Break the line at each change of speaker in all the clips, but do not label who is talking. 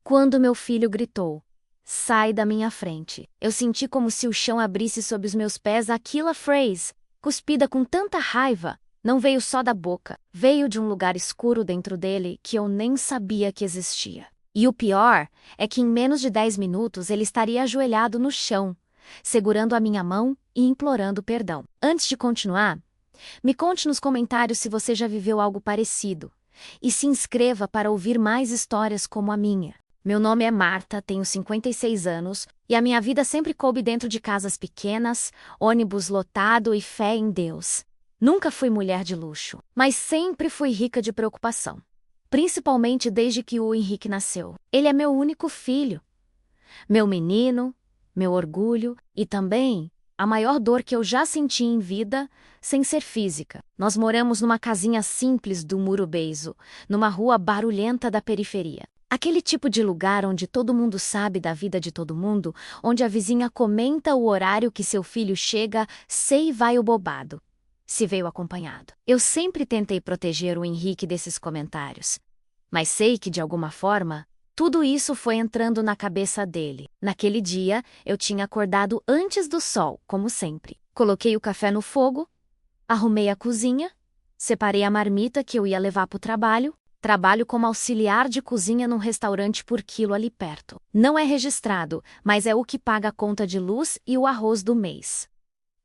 Quando meu filho gritou, "Sai da minha frente", eu senti como se o chão abrisse sob os meus pés. Aquela frase, cuspida com tanta raiva, não veio só da boca, veio de um lugar escuro dentro dele que eu nem sabia que existia. E o pior é que em menos de 10 minutos ele estaria ajoelhado no chão, segurando a minha mão e implorando perdão. Antes de continuar, me conte nos comentários se você já viveu algo parecido. E se inscreva para ouvir mais histórias como a minha. Meu nome é Marta, tenho 56 anos e a minha vida sempre coube dentro de casas pequenas, ônibus lotado e fé em Deus. Nunca fui mulher de luxo, mas sempre fui rica de preocupação. Principalmente desde que o Henrique nasceu. Ele é meu único filho. Meu menino, meu orgulho e também a maior dor que eu já senti em vida, sem ser física. Nós moramos numa casinha simples do Muro Beijo, numa rua barulhenta da periferia. Aquele tipo de lugar onde todo mundo sabe da vida de todo mundo, onde a vizinha comenta o horário que seu filho chega, sei vai o bobado, se veio acompanhado. Eu sempre tentei proteger o Henrique desses comentários, mas sei que de alguma forma, tudo isso foi entrando na cabeça dele. Naquele dia, eu tinha acordado antes do sol, como sempre. Coloquei o café no fogo, arrumei a cozinha, separei a marmita que eu ia levar para o trabalho. Trabalho como auxiliar de cozinha num restaurante por quilo ali perto. Não é registrado, mas é o que paga a conta de luz e o arroz do mês.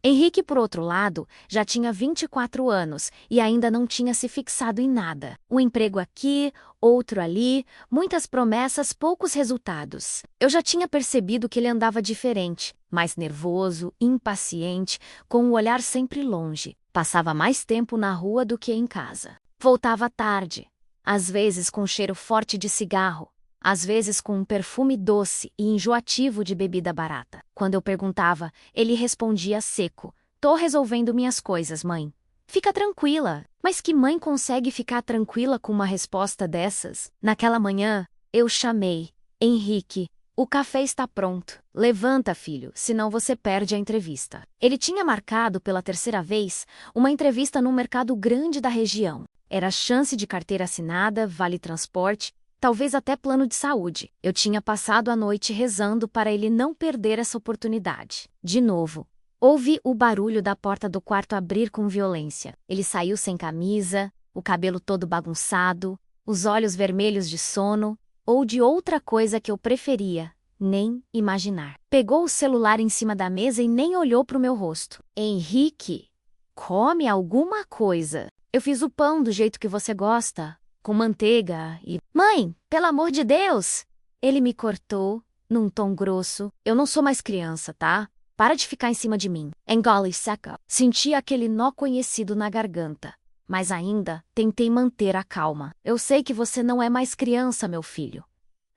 Henrique, por outro lado, já tinha 24 anos e ainda não tinha se fixado em nada. Um emprego aqui, outro ali, muitas promessas, poucos resultados. Eu já tinha percebido que ele andava diferente, mais nervoso, impaciente, com o olhar sempre longe. Passava mais tempo na rua do que em casa. Voltava tarde, às vezes com cheiro forte de cigarro, às vezes com um perfume doce e enjoativo de bebida barata. Quando eu perguntava, ele respondia seco: "Tô resolvendo minhas coisas, mãe." Fica tranquila. Mas que mãe consegue ficar tranquila com uma resposta dessas? Naquela manhã, eu chamei: "Henrique, o café está pronto. Levanta, filho, senão você perde a entrevista." Ele tinha marcado pela terceira vez uma entrevista num mercado grande da região. Era chance de carteira assinada, vale transporte, talvez até plano de saúde. Eu tinha passado a noite rezando para ele não perder essa oportunidade. De novo, ouvi o barulho da porta do quarto abrir com violência. Ele saiu sem camisa, o cabelo todo bagunçado, os olhos vermelhos de sono, ou de outra coisa que eu preferia nem imaginar. Pegou o celular em cima da mesa e nem olhou para o meu rosto. "Henrique, come alguma coisa. Eu fiz o pão do jeito que você gosta, com manteiga e..." "Mãe, pelo amor de Deus!" Ele me cortou, num tom grosso. "Eu não sou mais criança, tá? Para de ficar em cima de mim." Engole seca. Senti aquele nó conhecido na garganta, mas ainda tentei manter a calma. "Eu sei que você não é mais criança, meu filho.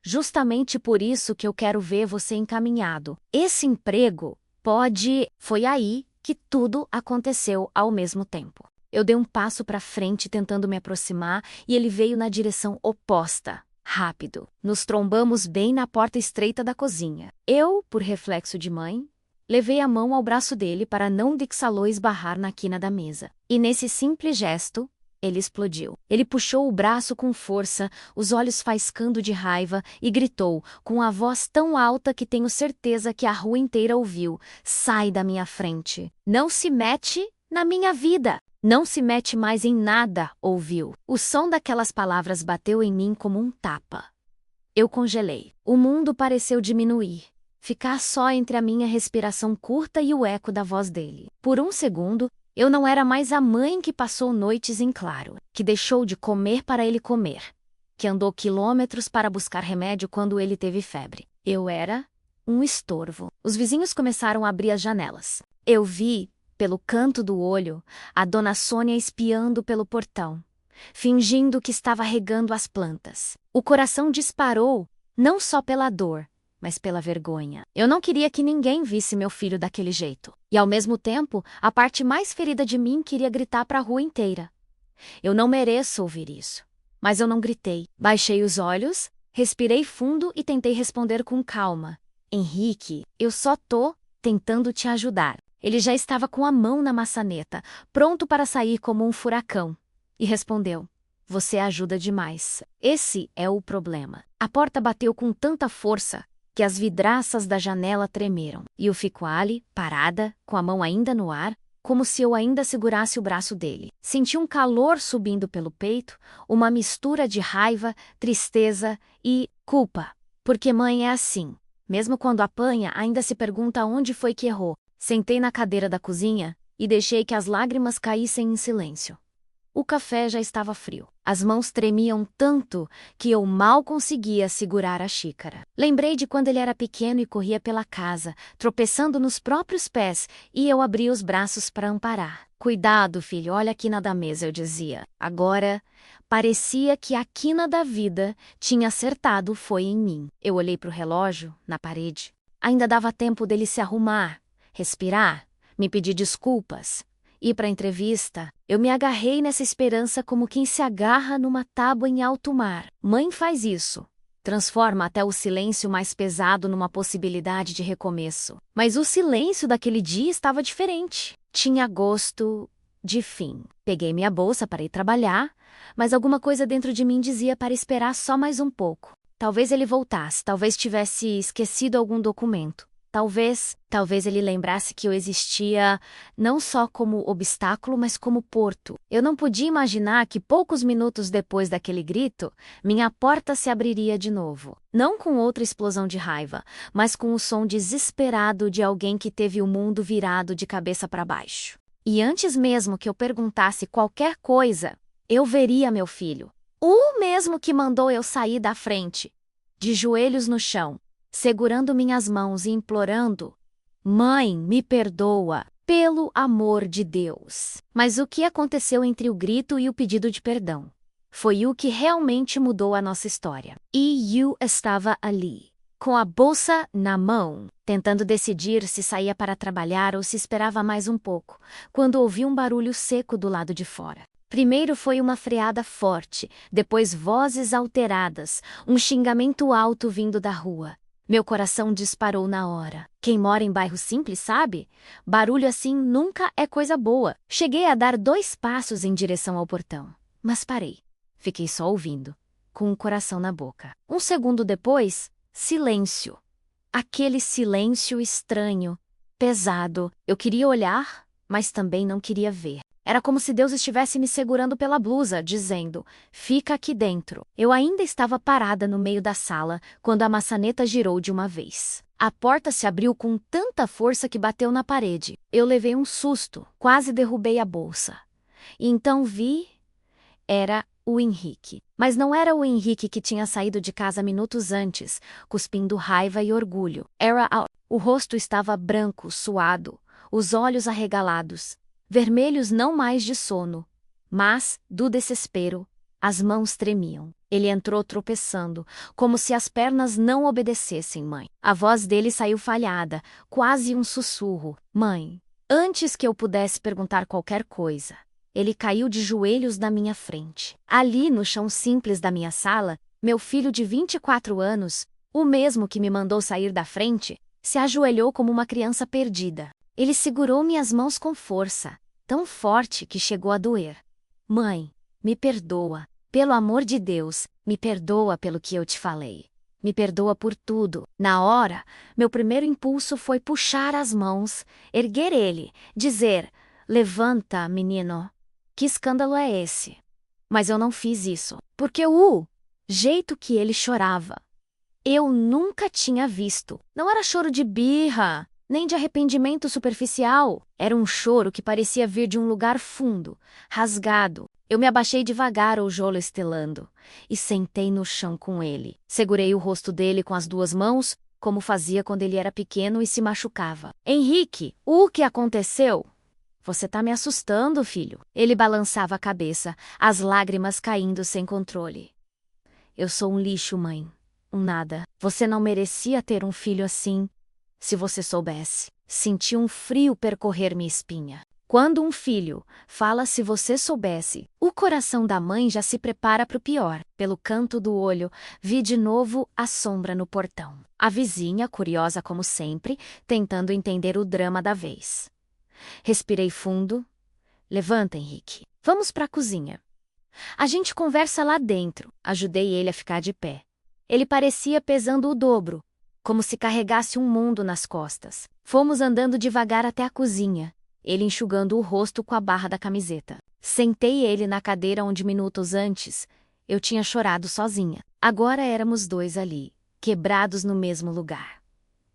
Justamente por isso que eu quero ver você encaminhado. Esse emprego pode..." Foi aí que tudo aconteceu ao mesmo tempo. Eu dei um passo para frente tentando me aproximar e ele veio na direção oposta, rápido. Nos trombamos bem na porta estreita da cozinha. Eu, por reflexo de mãe, levei a mão ao braço dele para não deixá-lo esbarrar na quina da mesa. E nesse simples gesto, ele explodiu. Ele puxou o braço com força, os olhos faiscando de raiva, e gritou, com a voz tão alta que tenho certeza que a rua inteira ouviu: "Sai da minha frente. Não se mete na minha vida. Não se mete mais em nada", ouviu. O som daquelas palavras bateu em mim como um tapa. Eu congelei. O mundo pareceu diminuir, ficar só entre a minha respiração curta e o eco da voz dele. Por um segundo, eu não era mais a mãe que passou noites em claro, que deixou de comer para ele comer, que andou quilômetros para buscar remédio quando ele teve febre. Eu era um estorvo. Os vizinhos começaram a abrir as janelas. Eu vi, pelo canto do olho, a dona Sônia espiando pelo portão, fingindo que estava regando as plantas. O coração disparou, não só pela dor, mas pela vergonha. Eu não queria que ninguém visse meu filho daquele jeito. E ao mesmo tempo, a parte mais ferida de mim queria gritar para a rua inteira: "Eu não mereço ouvir isso." Mas eu não gritei. Baixei os olhos, respirei fundo e tentei responder com calma: "Henrique, eu só tô tentando te ajudar." Ele já estava com a mão na maçaneta, pronto para sair como um furacão, e respondeu: Você ajuda demais. Esse é o problema. A porta bateu com tanta força que as vidraças da janela tremeram. E eu fico ali, parada, com a mão ainda no ar, como se eu ainda segurasse o braço dele. Senti um calor subindo pelo peito, uma mistura de raiva, tristeza e culpa. Porque mãe é assim. Mesmo quando apanha, ainda se pergunta onde foi que errou. Sentei na cadeira da cozinha e deixei que as lágrimas caíssem em silêncio. O café já estava frio. As mãos tremiam tanto que eu mal conseguia segurar a xícara. Lembrei de quando ele era pequeno e corria pela casa, tropeçando nos próprios pés, e eu abria os braços para amparar. Cuidado, filho, olha a quina da mesa, eu dizia. Agora, parecia que a quina da vida tinha acertado foi em mim. Eu olhei para o relógio, na parede. Ainda dava tempo dele se arrumar, respirar, me pedir desculpas. Ir para a entrevista, eu me agarrei nessa esperança como quem se agarra numa tábua em alto mar. Mãe faz isso. Transforma até o silêncio mais pesado numa possibilidade de recomeço. Mas o silêncio daquele dia estava diferente. Tinha gosto de fim. Peguei minha bolsa para ir trabalhar, mas alguma coisa dentro de mim dizia para esperar só mais um pouco. Talvez ele voltasse, talvez tivesse esquecido algum documento. Talvez ele lembrasse que eu existia não só como obstáculo, mas como porto. Eu não podia imaginar que poucos minutos depois daquele grito, minha porta se abriria de novo. Não com outra explosão de raiva, mas com o som desesperado de alguém que teve o mundo virado de cabeça para baixo. E antes mesmo que eu perguntasse qualquer coisa, eu veria meu filho. O mesmo que mandou eu sair da frente, de joelhos no chão, segurando minhas mãos e implorando: Mãe, me perdoa, pelo amor de Deus. Mas o que aconteceu entre o grito e o pedido de perdão? Foi o que realmente mudou a nossa história. E Yu estava ali, com a bolsa na mão, tentando decidir se saía para trabalhar ou se esperava mais um pouco, quando ouvi um barulho seco do lado de fora. Primeiro foi uma freada forte, depois vozes alteradas, um xingamento alto vindo da rua. Meu coração disparou na hora. Quem mora em bairro simples sabe? Barulho assim nunca é coisa boa. Cheguei a dar 2 passos em direção ao portão, mas parei. Fiquei só ouvindo, com o coração na boca. Um segundo depois, silêncio. Aquele silêncio estranho, pesado. Eu queria olhar, mas também não queria ver. Era como se Deus estivesse me segurando pela blusa, dizendo: fica aqui dentro. Eu ainda estava parada no meio da sala, quando a maçaneta girou de uma vez. A porta se abriu com tanta força que bateu na parede. Eu levei um susto, quase derrubei a bolsa. E então vi... Era o Henrique. Mas não era o Henrique que tinha saído de casa minutos antes, cuspindo raiva e orgulho. O rosto estava branco, suado, os olhos arregalados. Vermelhos não mais de sono, mas, do desespero, as mãos tremiam. Ele entrou tropeçando, como se as pernas não obedecessem, mãe. A voz dele saiu falhada, quase um sussurro. Mãe. Antes que eu pudesse perguntar qualquer coisa, ele caiu de joelhos na minha frente. Ali, no chão simples da minha sala, meu filho de 24 anos, o mesmo que me mandou sair da frente, se ajoelhou como uma criança perdida. Ele segurou minhas mãos com força, tão forte que chegou a doer. Mãe, me perdoa. Pelo amor de Deus, me perdoa pelo que eu te falei. Me perdoa por tudo. Na hora, meu primeiro impulso foi puxar as mãos, erguer ele, dizer: levanta, menino. Que escândalo é esse? Mas eu não fiz isso, porque o jeito que ele chorava, eu nunca tinha visto. Não era choro de birra, nem de arrependimento superficial. Era um choro que parecia vir de um lugar fundo, rasgado. Eu me abaixei devagar, o jolo estelando, e sentei no chão com ele. Segurei o rosto dele com as 2 mãos, como fazia quando ele era pequeno e se machucava. Henrique, o que aconteceu? Você tá me assustando, filho. Ele balançava a cabeça, as lágrimas caindo sem controle. Eu sou um lixo, mãe. Um nada. Você não merecia ter um filho assim. Se você soubesse. Senti um frio percorrer minha espinha. Quando um filho fala se você soubesse, o coração da mãe já se prepara para o pior. Pelo canto do olho, vi de novo a sombra no portão. A vizinha, curiosa como sempre, tentando entender o drama da vez. Respirei fundo. Levanta, Henrique. Vamos para a cozinha. A gente conversa lá dentro. Ajudei ele a ficar de pé. Ele parecia pesando o dobro, como se carregasse um mundo nas costas. Fomos andando devagar até a cozinha, ele enxugando o rosto com a barra da camiseta. Sentei ele na cadeira onde minutos antes eu tinha chorado sozinha. Agora éramos dois ali, quebrados no mesmo lugar.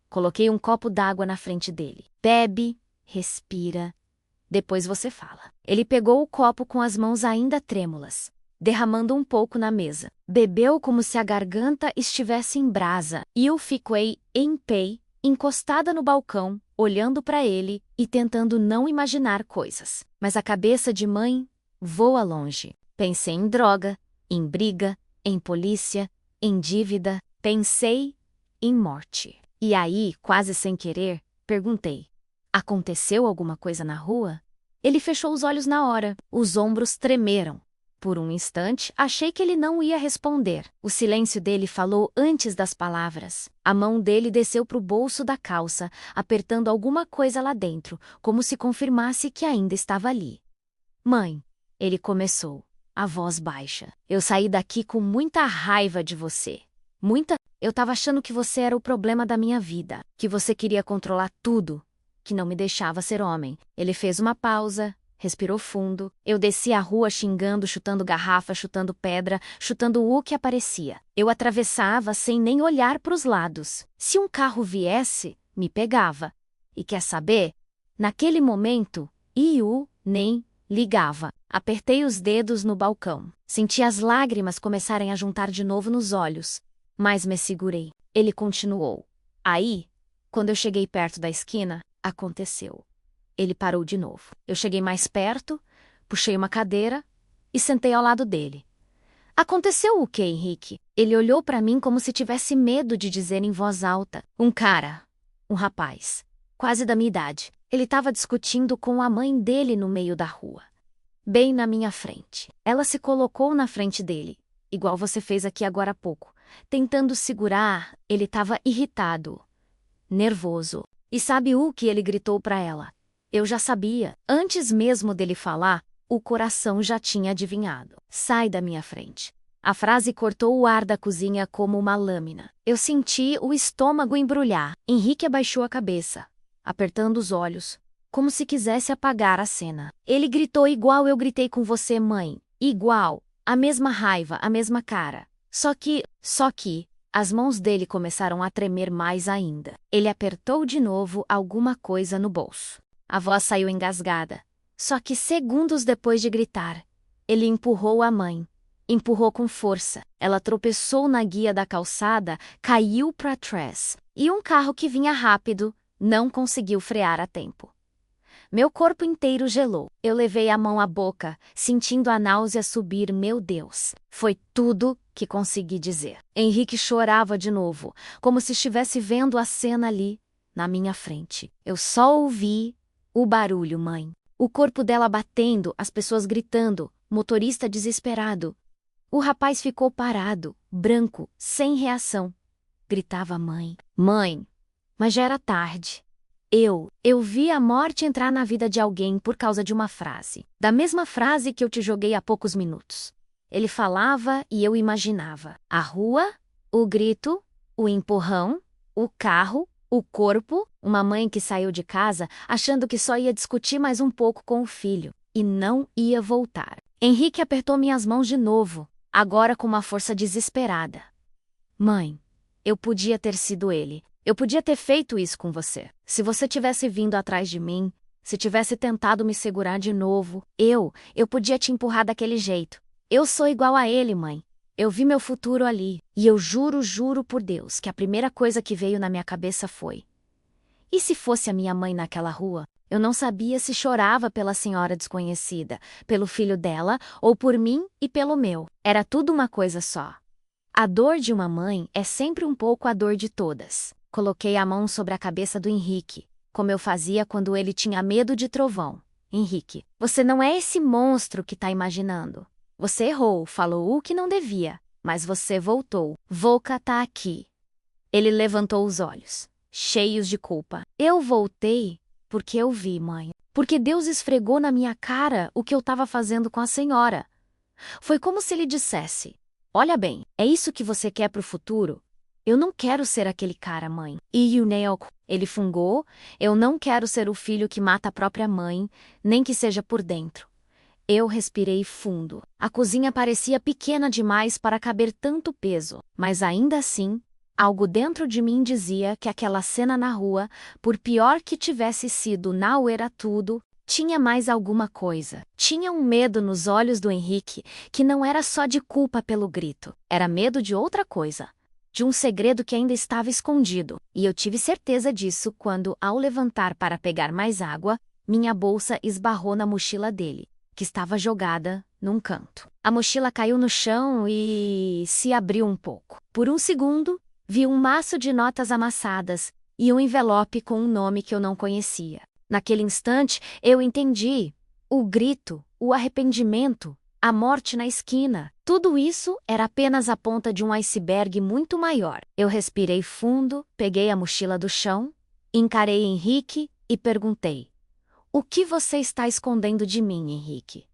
Coloquei um copo d'água na frente dele. Bebe, respira, depois você fala. Ele pegou o copo com as mãos ainda trêmulas, derramando um pouco na mesa. Bebeu como se a garganta estivesse em brasa, e eu fiquei em pé, encostada no balcão, olhando para ele e tentando não imaginar coisas. Mas a cabeça de mãe voa longe. Pensei em droga, em briga, em polícia, em dívida, pensei em morte. E aí, quase sem querer, perguntei: aconteceu alguma coisa na rua? Ele fechou os olhos na hora, os ombros tremeram. Por um instante, achei que ele não ia responder. O silêncio dele falou antes das palavras. A mão dele desceu para o bolso da calça, apertando alguma coisa lá dentro, como se confirmasse que ainda estava ali. Mãe, ele começou, a voz baixa. Eu saí daqui com muita raiva de você. Muita. Eu estava achando que você era o problema da minha vida, que você queria controlar tudo, que não me deixava ser homem. Ele fez uma pausa. Respirou fundo. Eu desci a rua xingando, chutando garrafa, chutando pedra, chutando o que aparecia. Eu atravessava sem nem olhar para os lados. Se um carro viesse, me pegava. E quer saber? Naquele momento, nem ligava. Apertei os dedos no balcão. Senti as lágrimas começarem a juntar de novo nos olhos, mas me segurei. Ele continuou. Aí, quando eu cheguei perto da esquina, aconteceu. Ele parou de novo. Eu cheguei mais perto, puxei uma cadeira e sentei ao lado dele. Aconteceu o quê, Henrique? Ele olhou para mim como se tivesse medo de dizer em voz alta. Um rapaz, quase da minha idade. Ele estava discutindo com a mãe dele no meio da rua, bem na minha frente. Ela se colocou na frente dele, igual você fez aqui agora há pouco, tentando segurar. Ele estava irritado, nervoso. E sabe o que ele gritou para ela? Eu já sabia. Antes mesmo dele falar, o coração já tinha adivinhado. Sai da minha frente. A frase cortou o ar da cozinha como uma lâmina. Eu senti o estômago embrulhar. Henrique abaixou a cabeça, apertando os olhos, como se quisesse apagar a cena. Ele gritou igual eu gritei com você, mãe. Igual. A mesma raiva, a mesma cara. Só que, as mãos dele começaram a tremer mais ainda. Ele apertou de novo alguma coisa no bolso. A voz saiu engasgada. Só que segundos depois de gritar, ele empurrou a mãe. Empurrou com força. Ela tropeçou na guia da calçada, caiu para trás. E um carro que vinha rápido não conseguiu frear a tempo. Meu corpo inteiro gelou. Eu levei a mão à boca, sentindo a náusea subir. Meu Deus! Foi tudo que consegui dizer. Henrique chorava de novo, como se estivesse vendo a cena ali, na minha frente. Eu só ouvi o barulho, mãe. O corpo dela batendo, as pessoas gritando, motorista desesperado. O rapaz ficou parado, branco, sem reação. Gritava mãe. Mãe! Mas já era tarde. Eu vi a morte entrar na vida de alguém por causa de uma frase. Da mesma frase que eu te joguei há poucos minutos. Ele falava e eu imaginava. A rua, o grito, o empurrão, o carro, o corpo, uma mãe que saiu de casa achando que só ia discutir mais um pouco com o filho e não ia voltar. Henrique apertou minhas mãos de novo, agora com uma força desesperada. Mãe, eu podia ter sido ele. Eu podia ter feito isso com você. Se você tivesse vindo atrás de mim, se tivesse tentado me segurar de novo, eu podia te empurrar daquele jeito. Eu sou igual a ele, mãe. Eu vi meu futuro ali, e eu juro por Deus que a primeira coisa que veio na minha cabeça foi: e se fosse a minha mãe naquela rua? Eu não sabia se chorava pela senhora desconhecida, pelo filho dela, ou por mim e pelo meu. Era tudo uma coisa só. A dor de uma mãe é sempre um pouco a dor de todas. Coloquei a mão sobre a cabeça do Henrique, como eu fazia quando ele tinha medo de trovão. Henrique, você não é esse monstro que está imaginando. Você errou, falou o que não devia, mas você voltou. Volca tá aqui. Ele levantou os olhos, cheios de culpa. Eu voltei porque eu vi, mãe. Porque Deus esfregou na minha cara o que eu estava fazendo com a senhora. Foi como se ele dissesse: olha bem, é isso que você quer pro futuro? Eu não quero ser aquele cara, mãe. E o Neok, ele fungou, eu não quero ser o filho que mata a própria mãe, nem que seja por dentro. Eu respirei fundo. A cozinha parecia pequena demais para caber tanto peso, mas ainda assim, algo dentro de mim dizia que aquela cena na rua, por pior que tivesse sido não era tudo, tinha mais alguma coisa. Tinha um medo nos olhos do Henrique, que não era só de culpa pelo grito, era medo de outra coisa. De um segredo que ainda estava escondido, e eu tive certeza disso quando, ao levantar para pegar mais água, minha bolsa esbarrou na mochila dele, que estava jogada num canto. A mochila caiu no chão e se abriu um pouco. Por um segundo, vi um maço de notas amassadas e um envelope com um nome que eu não conhecia. Naquele instante, eu entendi. O grito, o arrependimento, a morte na esquina. Tudo isso era apenas a ponta de um iceberg muito maior. Eu respirei fundo, peguei a mochila do chão, encarei Henrique e perguntei: o que você está escondendo de mim, Henrique?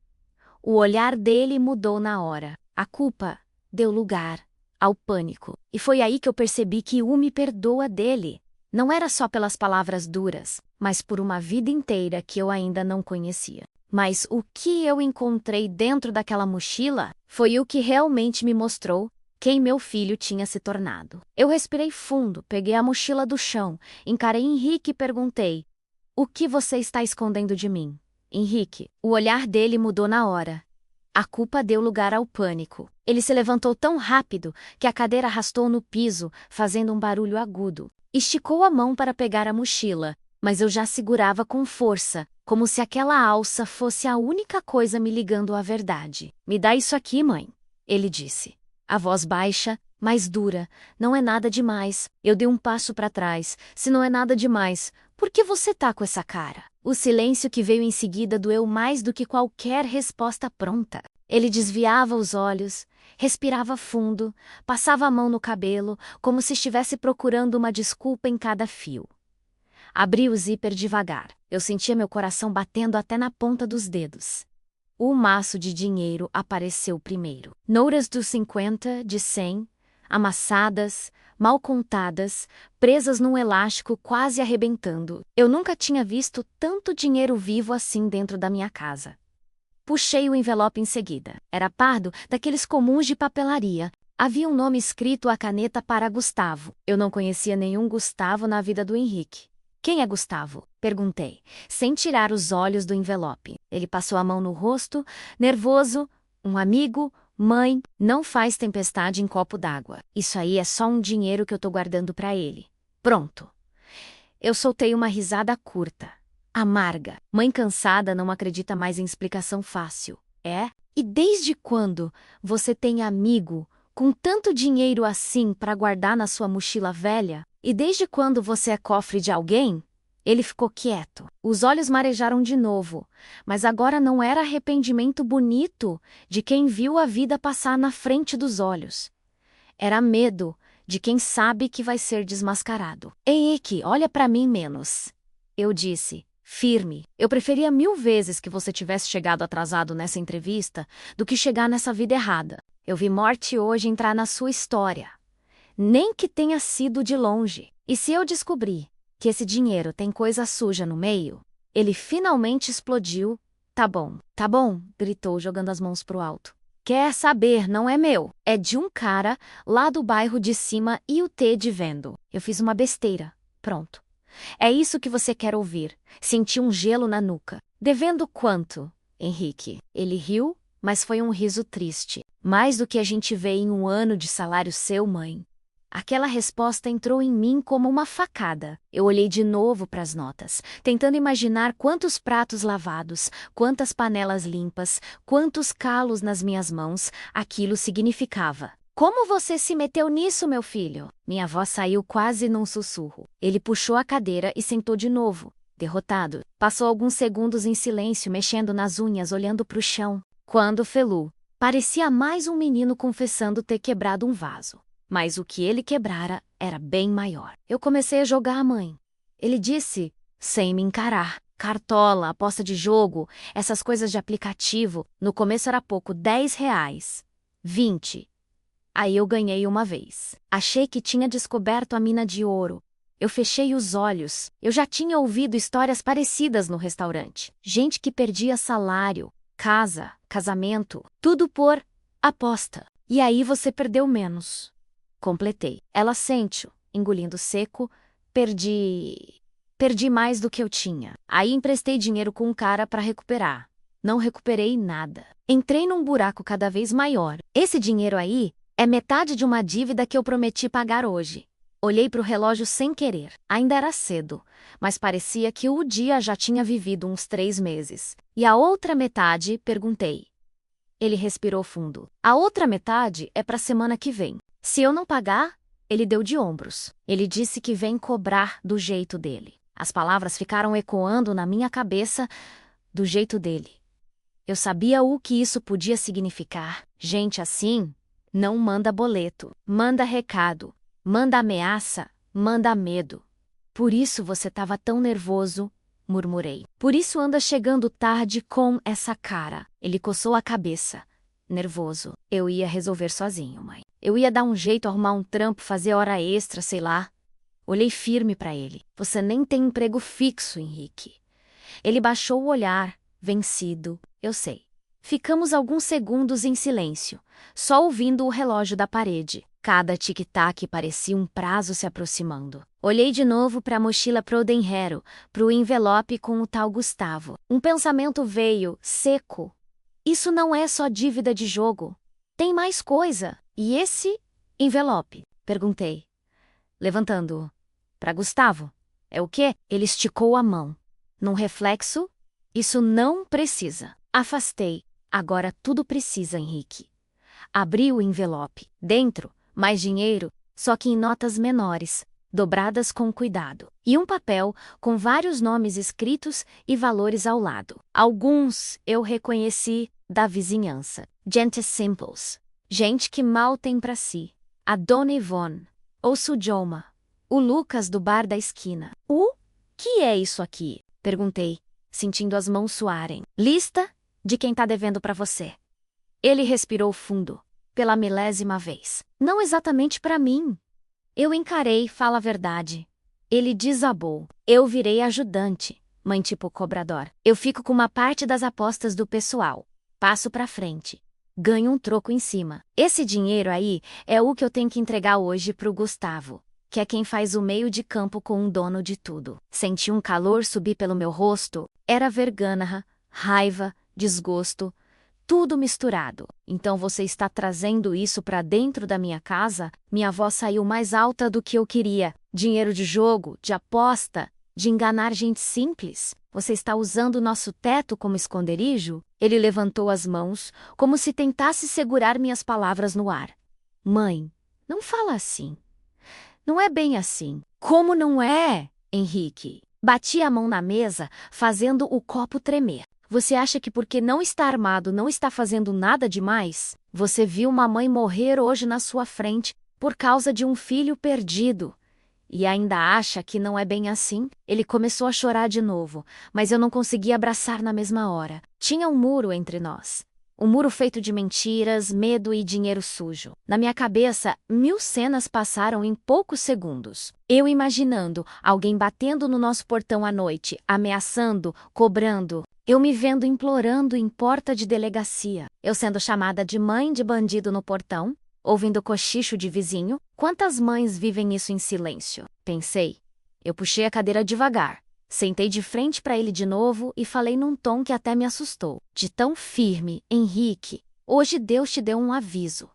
O olhar dele mudou na hora. A culpa deu lugar ao pânico. E foi aí que eu percebi que o me perdoa dele. Não era só pelas palavras duras, mas por uma vida inteira que eu ainda não conhecia. Mas o que eu encontrei dentro daquela mochila foi o que realmente me mostrou quem meu filho tinha se tornado. Eu respirei fundo, peguei a mochila do chão, encarei Henrique e perguntei: o que você está escondendo de mim? Henrique, o olhar dele mudou na hora. A culpa deu lugar ao pânico. Ele se levantou tão rápido que a cadeira arrastou no piso, fazendo um barulho agudo. Esticou a mão para pegar a mochila, mas eu já segurava com força, como se aquela alça fosse a única coisa me ligando à verdade. Me dá isso aqui, mãe, ele disse. A voz baixa, mais dura. Não é nada demais. Eu dei um passo para trás. Se não é nada demais, por que você tá com essa cara? O silêncio que veio em seguida doeu mais do que qualquer resposta pronta. Ele desviava os olhos, respirava fundo, passava a mão no cabelo, como se estivesse procurando uma desculpa em cada fio. Abri o zíper devagar. Eu sentia meu coração batendo até na ponta dos dedos. O maço de dinheiro apareceu primeiro. Notas dos 50, de 100, amassadas, mal contadas, presas num elástico quase arrebentando. Eu nunca tinha visto tanto dinheiro vivo assim dentro da minha casa. Puxei o envelope em seguida. Era pardo, daqueles comuns de papelaria. Havia um nome escrito à caneta para Gustavo. Eu não conhecia nenhum Gustavo na vida do Henrique. Quem é Gustavo? Perguntei, sem tirar os olhos do envelope. Ele passou a mão no rosto, nervoso. Um amigo? Mãe, não faz tempestade em copo d'água. Isso aí é só um dinheiro que eu tô guardando pra ele. Pronto. Eu soltei uma risada curta, amarga. Mãe cansada não acredita mais em explicação fácil. É? E desde quando você tem amigo com tanto dinheiro assim pra guardar na sua mochila velha? E desde quando você é cofre de alguém? Ele ficou quieto. Os olhos marejaram de novo, mas agora não era arrependimento bonito de quem viu a vida passar na frente dos olhos. Era medo de quem sabe que vai ser desmascarado. Henrique, olha pra mim menos. Eu disse, firme. Eu preferia 1000 vezes que você tivesse chegado atrasado nessa entrevista do que chegar nessa vida errada. Eu vi morte hoje entrar na sua história. Nem que tenha sido de longe. E se eu descobrir que esse dinheiro tem coisa suja no meio? Ele finalmente explodiu. Tá bom, gritou jogando as mãos pro alto. Quer saber, não é meu. É de um cara lá do bairro de cima e o T de vendo. Eu fiz uma besteira. Pronto. É isso que você quer ouvir. Senti um gelo na nuca. Devendo quanto, Henrique? Ele riu, mas foi um riso triste. Mais do que a gente vê em um ano de salário seu, mãe. Aquela resposta entrou em mim como uma facada. Eu olhei de novo para as notas, tentando imaginar quantos pratos lavados, quantas panelas limpas, quantos calos nas minhas mãos aquilo significava. Como você se meteu nisso, meu filho? Minha voz saiu quase num sussurro. Ele puxou a cadeira e sentou de novo, derrotado. Passou alguns segundos em silêncio, mexendo nas unhas, olhando para o chão. Quando Felu parecia mais um menino confessando ter quebrado um vaso. Mas o que ele quebrara era bem maior. Eu comecei a jogar a mãe. Ele disse, sem me encarar. Cartola, aposta de jogo, essas coisas de aplicativo. No começo era pouco, R$ 10. 20. Aí eu ganhei uma vez. Achei que tinha descoberto a mina de ouro. Eu fechei os olhos. Eu já tinha ouvido histórias parecidas no restaurante. Gente que perdia salário, casa, casamento, tudo por aposta. E aí você perdeu menos. Completei. Ela sente, engolindo seco, Perdi mais do que eu tinha. Aí emprestei dinheiro com um cara para recuperar. Não recuperei nada. Entrei num buraco cada vez maior. Esse dinheiro aí é metade de uma dívida que eu prometi pagar hoje. Olhei para o relógio sem querer. Ainda era cedo, mas parecia que o dia já tinha vivido uns 3 meses. E a outra metade, perguntei. Ele respirou fundo. A outra metade é para a semana que vem. Se eu não pagar, ele deu de ombros. Ele disse que vem cobrar do jeito dele. As palavras ficaram ecoando na minha cabeça, do jeito dele. Eu sabia o que isso podia significar. Gente assim não manda boleto, manda recado, manda ameaça, manda medo. Por isso você estava tão nervoso, murmurei. Por isso anda chegando tarde com essa cara. Ele coçou a cabeça. Nervoso. Eu ia resolver sozinho, mãe. Eu ia dar um jeito, arrumar um trampo, fazer hora extra, sei lá. Olhei firme para ele. Você nem tem emprego fixo, Henrique. Ele baixou o olhar, vencido. Eu sei. Ficamos alguns segundos em silêncio, só ouvindo o relógio da parede. Cada tic-tac parecia um prazo se aproximando. Olhei de novo para a mochila Prodenhero, para o envelope com o tal Gustavo. Um pensamento veio, seco. Isso não é só dívida de jogo. Tem mais coisa. E esse envelope? Perguntei, levantando-o. Para Gustavo. É o quê? Ele esticou a mão. Num reflexo, isso não precisa. Afastei. Agora tudo precisa, Henrique. Abri o envelope. Dentro, mais dinheiro, só que em notas menores, dobradas com cuidado. E um papel com vários nomes escritos e valores ao lado. Alguns eu reconheci da vizinhança. Gente simples. Gente que mal tem pra si. A Dona Ivone. O Sujoma. O Lucas do bar da esquina. O que é isso aqui? Perguntei, sentindo as mãos suarem. Lista de quem tá devendo pra você. Ele respirou fundo, pela milésima vez. Não exatamente pra mim. Eu encarei, fala a verdade. Ele desabou. Eu virei ajudante, mãe tipo cobrador. Eu fico com uma parte das apostas do pessoal. Passo pra frente. Ganho um troco em cima. Esse dinheiro aí é o que eu tenho que entregar hoje pro Gustavo, que é quem faz o meio de campo com o dono de tudo. Senti um calor subir pelo meu rosto. Era vergonha, raiva, desgosto, tudo misturado. Então você está trazendo isso para dentro da minha casa? Minha voz saiu mais alta do que eu queria. Dinheiro de jogo, de aposta, de enganar gente simples. Você está usando o nosso teto como esconderijo? Ele levantou as mãos, como se tentasse segurar minhas palavras no ar. Mãe, não fala assim. Não é bem assim. Como não é, Henrique? Bati a mão na mesa, fazendo o copo tremer. Você acha que porque não está armado não está fazendo nada demais? Você viu uma mãe morrer hoje na sua frente por causa de um filho perdido. E ainda acha que não é bem assim? Ele começou a chorar de novo, mas eu não conseguia abraçar na mesma hora. Tinha um muro entre nós. Um muro feito de mentiras, medo e dinheiro sujo. Na minha cabeça, 1000 cenas passaram em poucos segundos. Eu imaginando alguém batendo no nosso portão à noite, ameaçando, cobrando. Eu me vendo implorando em porta de delegacia. Eu sendo chamada de mãe de bandido no portão, ouvindo cochicho de vizinho. Quantas mães vivem isso em silêncio? Pensei. Eu puxei a cadeira devagar. Sentei de frente para ele de novo e falei num tom que até me assustou. De tão firme, Henrique, hoje Deus te deu um aviso.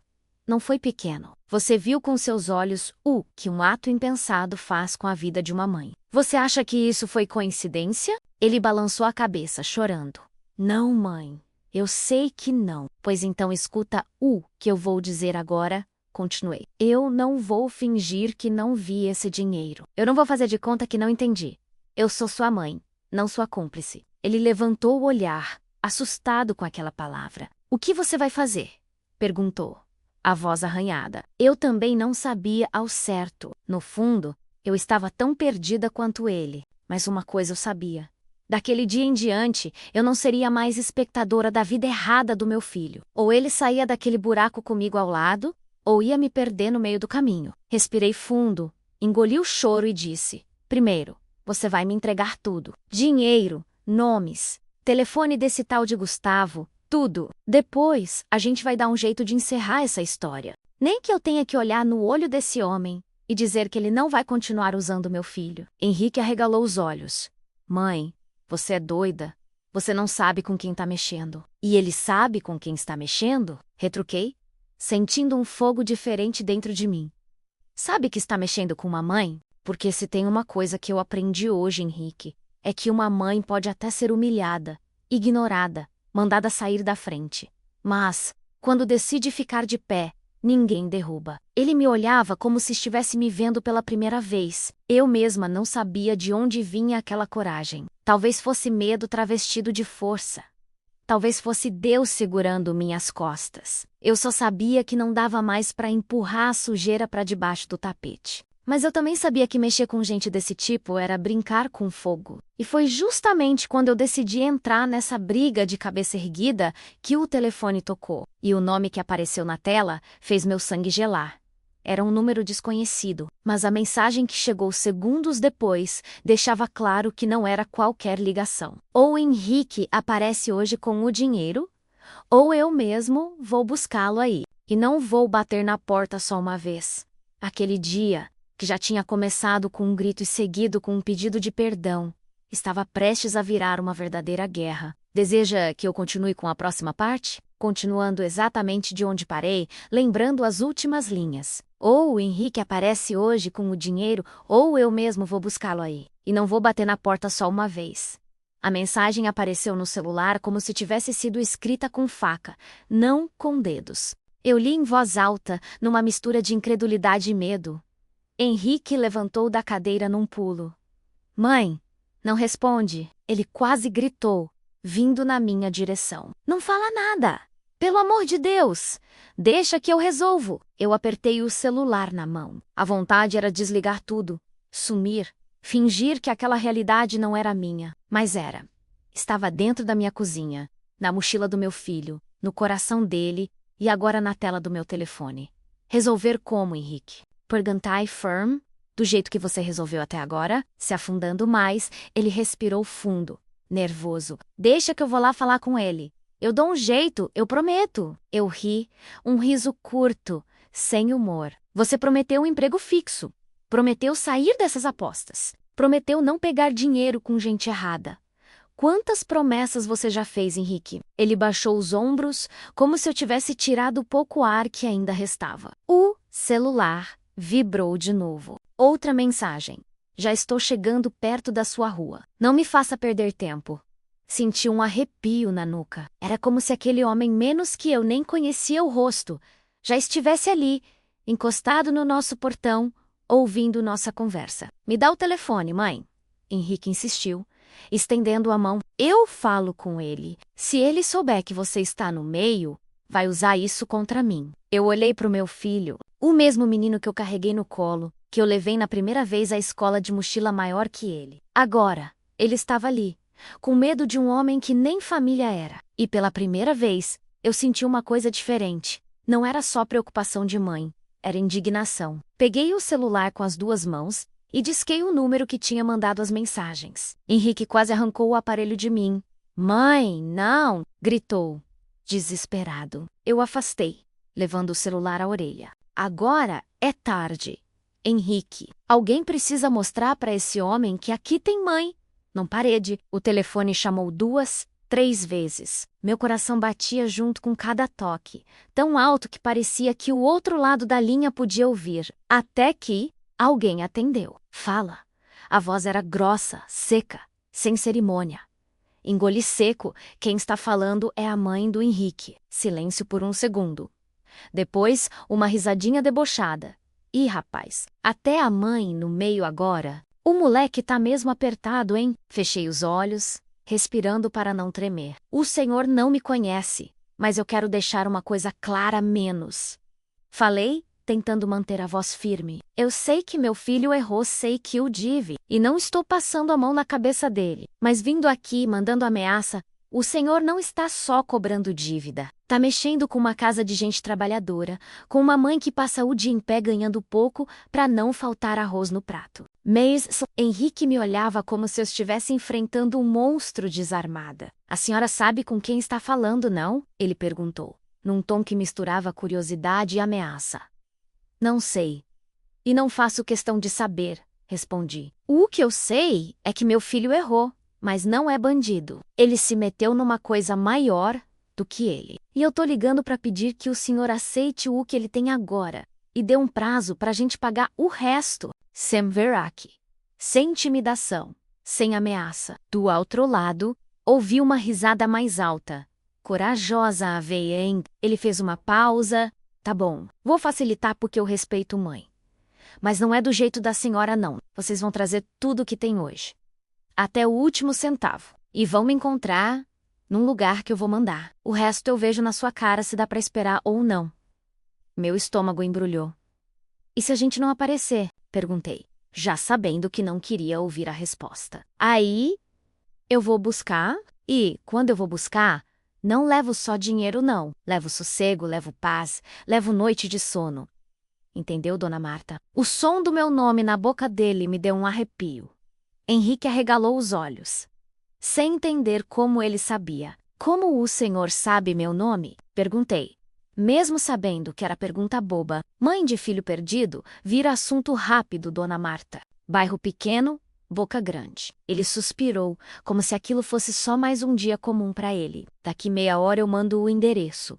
Não foi pequeno. Você viu com seus olhos o que um ato impensado faz com a vida de uma mãe. Você acha que isso foi coincidência? Ele balançou a cabeça, chorando. Não, mãe. Eu sei que não. Pois então escuta o que eu vou dizer agora. Continuei. Eu não vou fingir que não vi esse dinheiro. Eu não vou fazer de conta que não entendi. Eu sou sua mãe, não sua cúmplice. Ele levantou o olhar, assustado com aquela palavra. O que você vai fazer? Perguntou. A voz arranhada. Eu também não sabia ao certo. No fundo, eu estava tão perdida quanto ele. Mas uma coisa eu sabia. Daquele dia em diante, eu não seria mais espectadora da vida errada do meu filho. Ou ele saía daquele buraco comigo ao lado, ou ia me perder no meio do caminho. Respirei fundo, engoli o choro e disse: primeiro, você vai me entregar tudo. Dinheiro, nomes, telefone desse tal de Gustavo, tudo. Depois, a gente vai dar um jeito de encerrar essa história. Nem que eu tenha que olhar no olho desse homem e dizer que ele não vai continuar usando meu filho. Henrique arregalou os olhos. Mãe, você é doida. Você não sabe com quem está mexendo. E ele sabe com quem está mexendo? Retruquei, sentindo um fogo diferente dentro de mim. Sabe que está mexendo com uma mãe? Porque se tem uma coisa que eu aprendi hoje, Henrique, é que uma mãe pode até ser humilhada, ignorada, mandada sair da frente. Mas, quando decide ficar de pé, ninguém derruba. Ele me olhava como se estivesse me vendo pela primeira vez. Eu mesma não sabia de onde vinha aquela coragem. Talvez fosse medo travestido de força. Talvez fosse Deus segurando minhas costas. Eu só sabia que não dava mais para empurrar a sujeira para debaixo do tapete. Mas eu também sabia que mexer com gente desse tipo era brincar com fogo. E foi justamente quando eu decidi entrar nessa briga de cabeça erguida que o telefone tocou. E o nome que apareceu na tela fez meu sangue gelar. Era um número desconhecido, mas a mensagem que chegou segundos depois deixava claro que não era qualquer ligação. Ou Henrique aparece hoje com o dinheiro, ou eu mesmo vou buscá-lo aí. E não vou bater na porta só uma vez. Aquele dia, que já tinha começado com um grito e seguido com um pedido de perdão, estava prestes a virar uma verdadeira guerra. Deseja que eu continue com a próxima parte? Continuando exatamente de onde parei, lembrando as últimas linhas. Ou o Henrique aparece hoje com o dinheiro, ou eu mesmo vou buscá-lo aí. E não vou bater na porta só uma vez. A mensagem apareceu no celular como se tivesse sido escrita com faca, não com dedos. Eu li em voz alta, numa mistura de incredulidade e medo. Henrique levantou da cadeira num pulo. Mãe, não responde, ele quase gritou, vindo na minha direção. Não fala nada! Pelo amor de Deus! Deixa que eu resolvo! Eu apertei o celular na mão. A vontade era desligar tudo, sumir, fingir que aquela realidade não era minha. Mas era. Estava dentro da minha cozinha, na mochila do meu filho, no coração dele e agora na tela do meu telefone. Resolver como, Henrique? Perguntai firm, do jeito que você resolveu até agora, se afundando mais, ele respirou fundo, nervoso. Deixa que eu vou lá falar com ele. Eu dou um jeito, eu prometo. Eu ri, um riso curto, sem humor. Você prometeu um emprego fixo. Prometeu sair dessas apostas. Prometeu não pegar dinheiro com gente errada. Quantas promessas você já fez, Henrique? Ele baixou os ombros, como se eu tivesse tirado o pouco ar que ainda restava. O celular vibrou de novo. Outra mensagem. Já estou chegando perto da sua rua. Não me faça perder tempo. Senti um arrepio na nuca. Era como se aquele homem menos que eu nem conhecia o rosto já estivesse ali, encostado no nosso portão, ouvindo nossa conversa. Me dá o telefone, mãe. Henrique insistiu, estendendo a mão. Eu falo com ele. Se ele souber que você está no meio, vai usar isso contra mim. Eu olhei para o meu filho, o mesmo menino que eu carreguei no colo, que eu levei na primeira vez à escola de mochila maior que ele. Agora, ele estava ali, com medo de um homem que nem família era. E pela primeira vez, eu senti uma coisa diferente. Não era só preocupação de mãe, era indignação. Peguei o celular com as duas mãos e disquei o número que tinha mandado as mensagens. Henrique quase arrancou o aparelho de mim. Mãe, não! Gritou, desesperado. Eu afastei, levando o celular à orelha. Agora é tarde. Henrique, alguém precisa mostrar para esse homem que aqui tem mãe. Não parede. O telefone chamou 2, 3 vezes. Meu coração batia junto com cada toque, tão alto que parecia que o outro lado da linha podia ouvir. Até que alguém atendeu. Fala. A voz era grossa, seca, sem cerimônia. Engoli seco. Quem está falando é a mãe do Henrique. Silêncio por um segundo. Depois, uma risadinha debochada. Ih, rapaz, até a mãe no meio agora. O moleque tá mesmo apertado, hein? Fechei os olhos, respirando para não tremer. O senhor não me conhece, mas eu quero deixar uma coisa clara menos. Falei, tentando manter a voz firme. Eu sei que meu filho errou, sei que o deve, e não estou passando a mão na cabeça dele. Mas vindo aqui, mandando ameaça, o senhor não está só cobrando dívida. Tá mexendo com uma casa de gente trabalhadora, com uma mãe que passa o dia em pé ganhando pouco para não faltar arroz no prato. Henrique me olhava como se eu estivesse enfrentando um monstro desarmada. A senhora sabe com quem está falando, não? Ele perguntou, num tom que misturava curiosidade e ameaça. Não sei. E não faço questão de saber, respondi. O que eu sei é que meu filho errou. Mas não é bandido. Ele se meteu numa coisa maior do que ele. E eu tô ligando para pedir que o senhor aceite o que ele tem agora e dê um prazo para a gente pagar o resto. Sem Veraki. Sem intimidação, sem ameaça. Do outro lado, ouvi uma risada mais alta. Corajosa a veia, hein? Ele fez uma pausa. Tá bom, vou facilitar porque eu respeito mãe. Mas não é do jeito da senhora não. Vocês vão trazer tudo o que tem hoje. Até o último centavo. E vão me encontrar num lugar que eu vou mandar. O resto eu vejo na sua cara se dá pra esperar ou não. Meu estômago embrulhou. E se a gente não aparecer? Perguntei, já sabendo que não queria ouvir a resposta. Aí, eu vou buscar e, quando eu vou buscar, não levo só dinheiro não. Levo sossego, levo paz, levo noite de sono. Entendeu, dona Marta? O som do meu nome na boca dele me deu um arrepio. Henrique arregalou os olhos, sem entender como ele sabia. Como o senhor sabe meu nome? Perguntei. Mesmo sabendo que era pergunta boba, mãe de filho perdido, vira assunto rápido, dona Marta. Bairro pequeno, boca grande. Ele suspirou, como se aquilo fosse só mais um dia comum para ele. Daqui meia hora eu mando o endereço.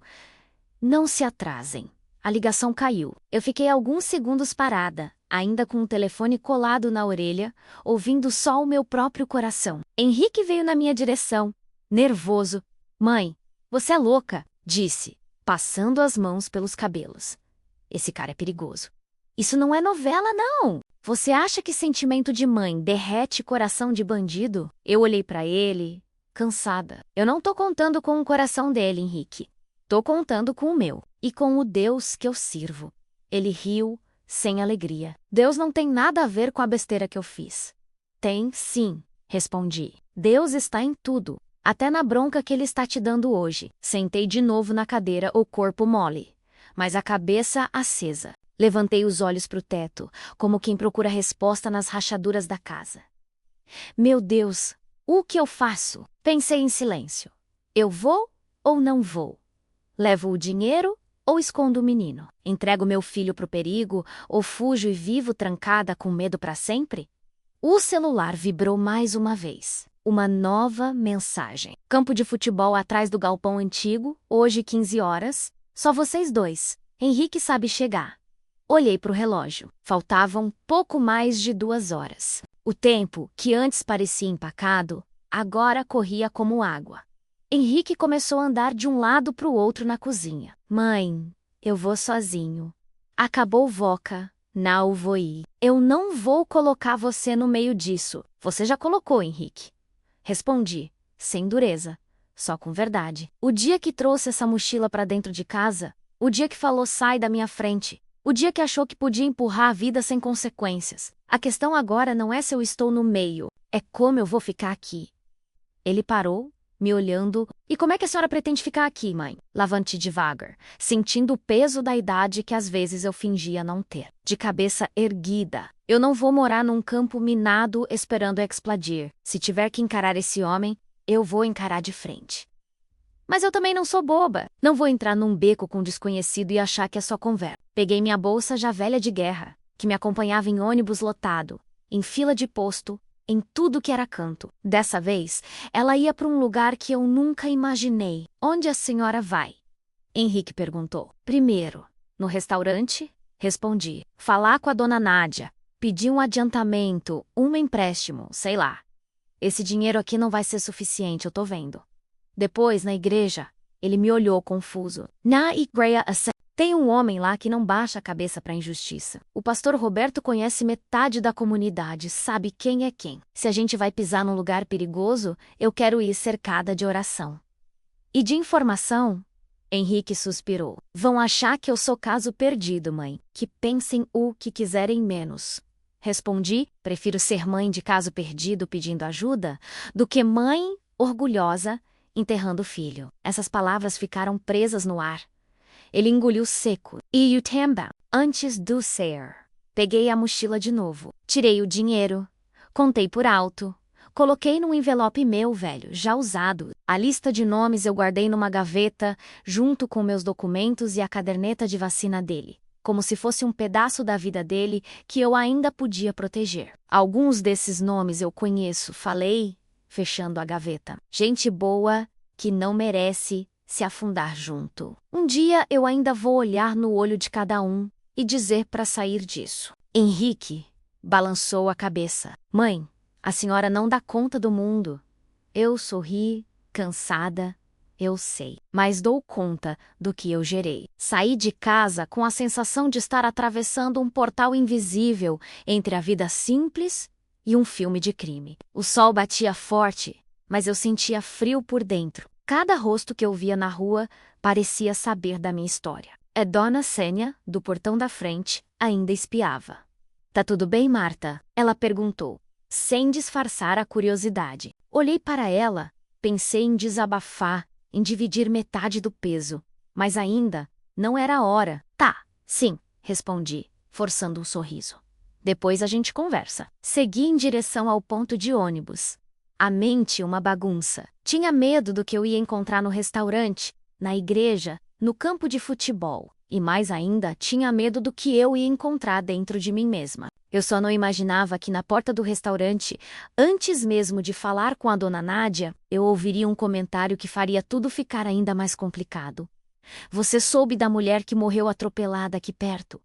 Não se atrasem. A ligação caiu. Eu fiquei alguns segundos parada, ainda com o telefone colado na orelha, ouvindo só o meu próprio coração. Henrique veio na minha direção, nervoso. Mãe, você é louca, disse, passando as mãos pelos cabelos. Esse cara é perigoso. Isso não é novela, não. Você acha que sentimento de mãe derrete coração de bandido? Eu olhei para ele, cansada. Eu não tô contando com o coração dele, Henrique. Tô contando com o meu. E com o Deus que eu sirvo. Ele riu, sem alegria. Deus não tem nada a ver com a besteira que eu fiz. Tem, sim, respondi. Deus está em tudo, até na bronca que ele está te dando hoje. Sentei de novo na cadeira, o corpo mole, mas a cabeça acesa. Levantei os olhos para o teto, como quem procura resposta nas rachaduras da casa. Meu Deus, o que eu faço? Pensei em silêncio. Eu vou ou não vou? Levo o dinheiro ou escondo o menino? Entrego meu filho pro perigo ou fujo e vivo trancada com medo para sempre? O celular vibrou mais uma vez. Uma nova mensagem. Campo de futebol atrás do galpão antigo, hoje 15 horas. Só vocês dois. Henrique sabe chegar. Olhei pro relógio. Faltavam pouco mais de 2 horas. O tempo, que antes parecia empacado, agora corria como água. Henrique começou a andar de um lado para o outro na cozinha. Mãe, eu vou sozinho. Acabou Voca, não vou ir. Eu não vou colocar você no meio disso. Você já colocou, Henrique. Respondi, sem dureza, só com verdade. O dia que trouxe essa mochila para dentro de casa, o dia que falou sai da minha frente, o dia que achou que podia empurrar a vida sem consequências. A questão agora não é se eu estou no meio, é como eu vou ficar aqui. Ele parou, me olhando. E como é que a senhora pretende ficar aqui, mãe? Lavante devagar, sentindo o peso da idade que às vezes eu fingia não ter. De cabeça erguida. Eu não vou morar num campo minado esperando explodir. Se tiver que encarar esse homem, eu vou encarar de frente. Mas eu também não sou boba. Não vou entrar num beco com um desconhecido e achar que é só conversa. Peguei minha bolsa já velha de guerra, que me acompanhava em ônibus lotado, em fila de posto, em tudo que era canto. Dessa vez, ela ia para um lugar que eu nunca imaginei. Onde a senhora vai? Henrique perguntou. Primeiro, no restaurante? Respondi. Falar com a dona Nádia. Pedir um adiantamento, um empréstimo, sei lá. Esse dinheiro aqui não vai ser suficiente, eu tô vendo. Depois, na igreja, ele me olhou confuso. Na igreja, tem um homem lá que não baixa a cabeça para a injustiça. O pastor Roberto conhece metade da comunidade, sabe quem é quem. Se a gente vai pisar num lugar perigoso, eu quero ir cercada de oração. E de informação? Henrique suspirou. Vão achar que eu sou caso perdido, mãe. Que pensem o que quiserem menos. Respondi, prefiro ser mãe de caso perdido pedindo ajuda, do que mãe orgulhosa enterrando o filho. Essas palavras ficaram presas no ar. Ele engoliu seco. E o tamba, antes do ser. Peguei a mochila de novo. Tirei o dinheiro. Contei por alto. Coloquei num envelope meu, velho, já usado. A lista de nomes eu guardei numa gaveta, junto com meus documentos e a caderneta de vacina dele, como se fosse um pedaço da vida dele que eu ainda podia proteger. Alguns desses nomes eu conheço, falei, fechando a gaveta. Gente boa que não merece se afundar junto. Um dia eu ainda vou olhar no olho de cada um e dizer para sair disso. Henrique balançou a cabeça. Mãe, a senhora não dá conta do mundo. Eu sorri, cansada, eu sei. Mas dou conta do que eu gerei. Saí de casa com a sensação de estar atravessando um portal invisível entre a vida simples e um filme de crime. O sol batia forte, mas eu sentia frio por dentro. Cada rosto que eu via na rua parecia saber da minha história. A dona Sênia, do portão da frente, ainda espiava. Tá tudo bem, Marta? Ela perguntou, sem disfarçar a curiosidade. Olhei para ela, pensei em desabafar, em dividir metade do peso, mas ainda não era a hora. Tá, sim, respondi, forçando um sorriso. Depois a gente conversa. Segui em direção ao ponto de ônibus. A mente uma bagunça. Tinha medo do que eu ia encontrar no restaurante, na igreja, no campo de futebol. E mais ainda, tinha medo do que eu ia encontrar dentro de mim mesma. Eu só não imaginava que na porta do restaurante, antes mesmo de falar com a dona Nádia, eu ouviria um comentário que faria tudo ficar ainda mais complicado. Você soube da mulher que morreu atropelada aqui perto?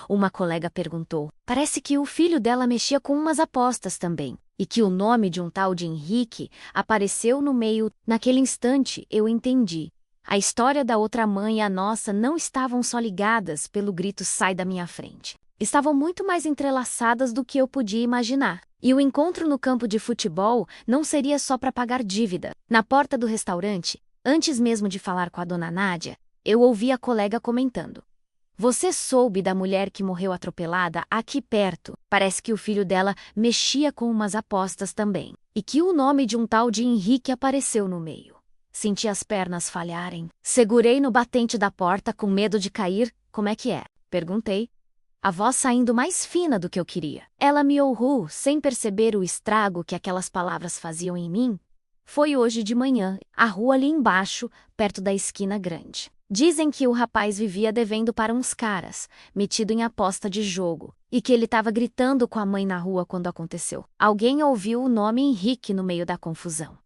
Uma colega perguntou. Parece que o filho dela mexia com umas apostas também. E que o nome de um tal de Henrique apareceu no meio. Naquele instante, eu entendi. A história da outra mãe e a nossa não estavam só ligadas pelo grito "sai da minha frente". Estavam muito mais entrelaçadas do que eu podia imaginar. E o encontro no campo de futebol não seria só para pagar dívida. Na porta do restaurante, antes mesmo de falar com a dona Nádia, eu ouvi a colega comentando. Você soube da mulher que morreu atropelada aqui perto? Parece que o filho dela mexia com umas apostas também. E que o nome de um tal de Henrique apareceu no meio. Senti as pernas falharem. Segurei no batente da porta com medo de cair. Como é que é? Perguntei. A voz saindo mais fina do que eu queria. Ela me ouviu, sem perceber o estrago que aquelas palavras faziam em mim. Foi hoje de manhã, a rua ali embaixo, perto da esquina grande. Dizem que o rapaz vivia devendo para uns caras, metido em aposta de jogo, e que ele estava gritando com a mãe na rua quando aconteceu. Alguém ouviu o nome Henrique no meio da confusão.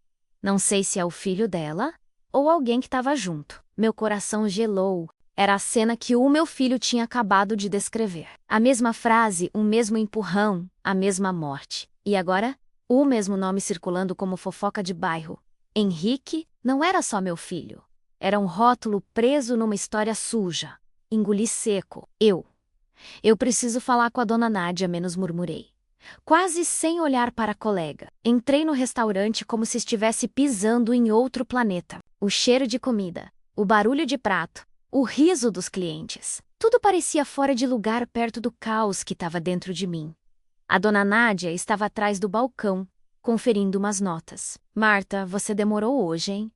Não sei se é o filho dela ou alguém que estava junto. Meu coração gelou. Era a cena que o meu filho tinha acabado de descrever. A mesma frase, o mesmo empurrão, a mesma morte. E agora, o mesmo nome circulando como fofoca de bairro. Henrique não era só meu filho. Era um rótulo preso numa história suja. Engoli seco. Eu preciso falar com a dona Nádia, menos murmurei. Quase sem olhar para a colega. Entrei no restaurante como se estivesse pisando em outro planeta. O cheiro de comida, o barulho de prato, o riso dos clientes. Tudo parecia fora de lugar perto do caos que estava dentro de mim. A dona Nádia estava atrás do balcão, conferindo umas notas. Marta, você demorou hoje, hein?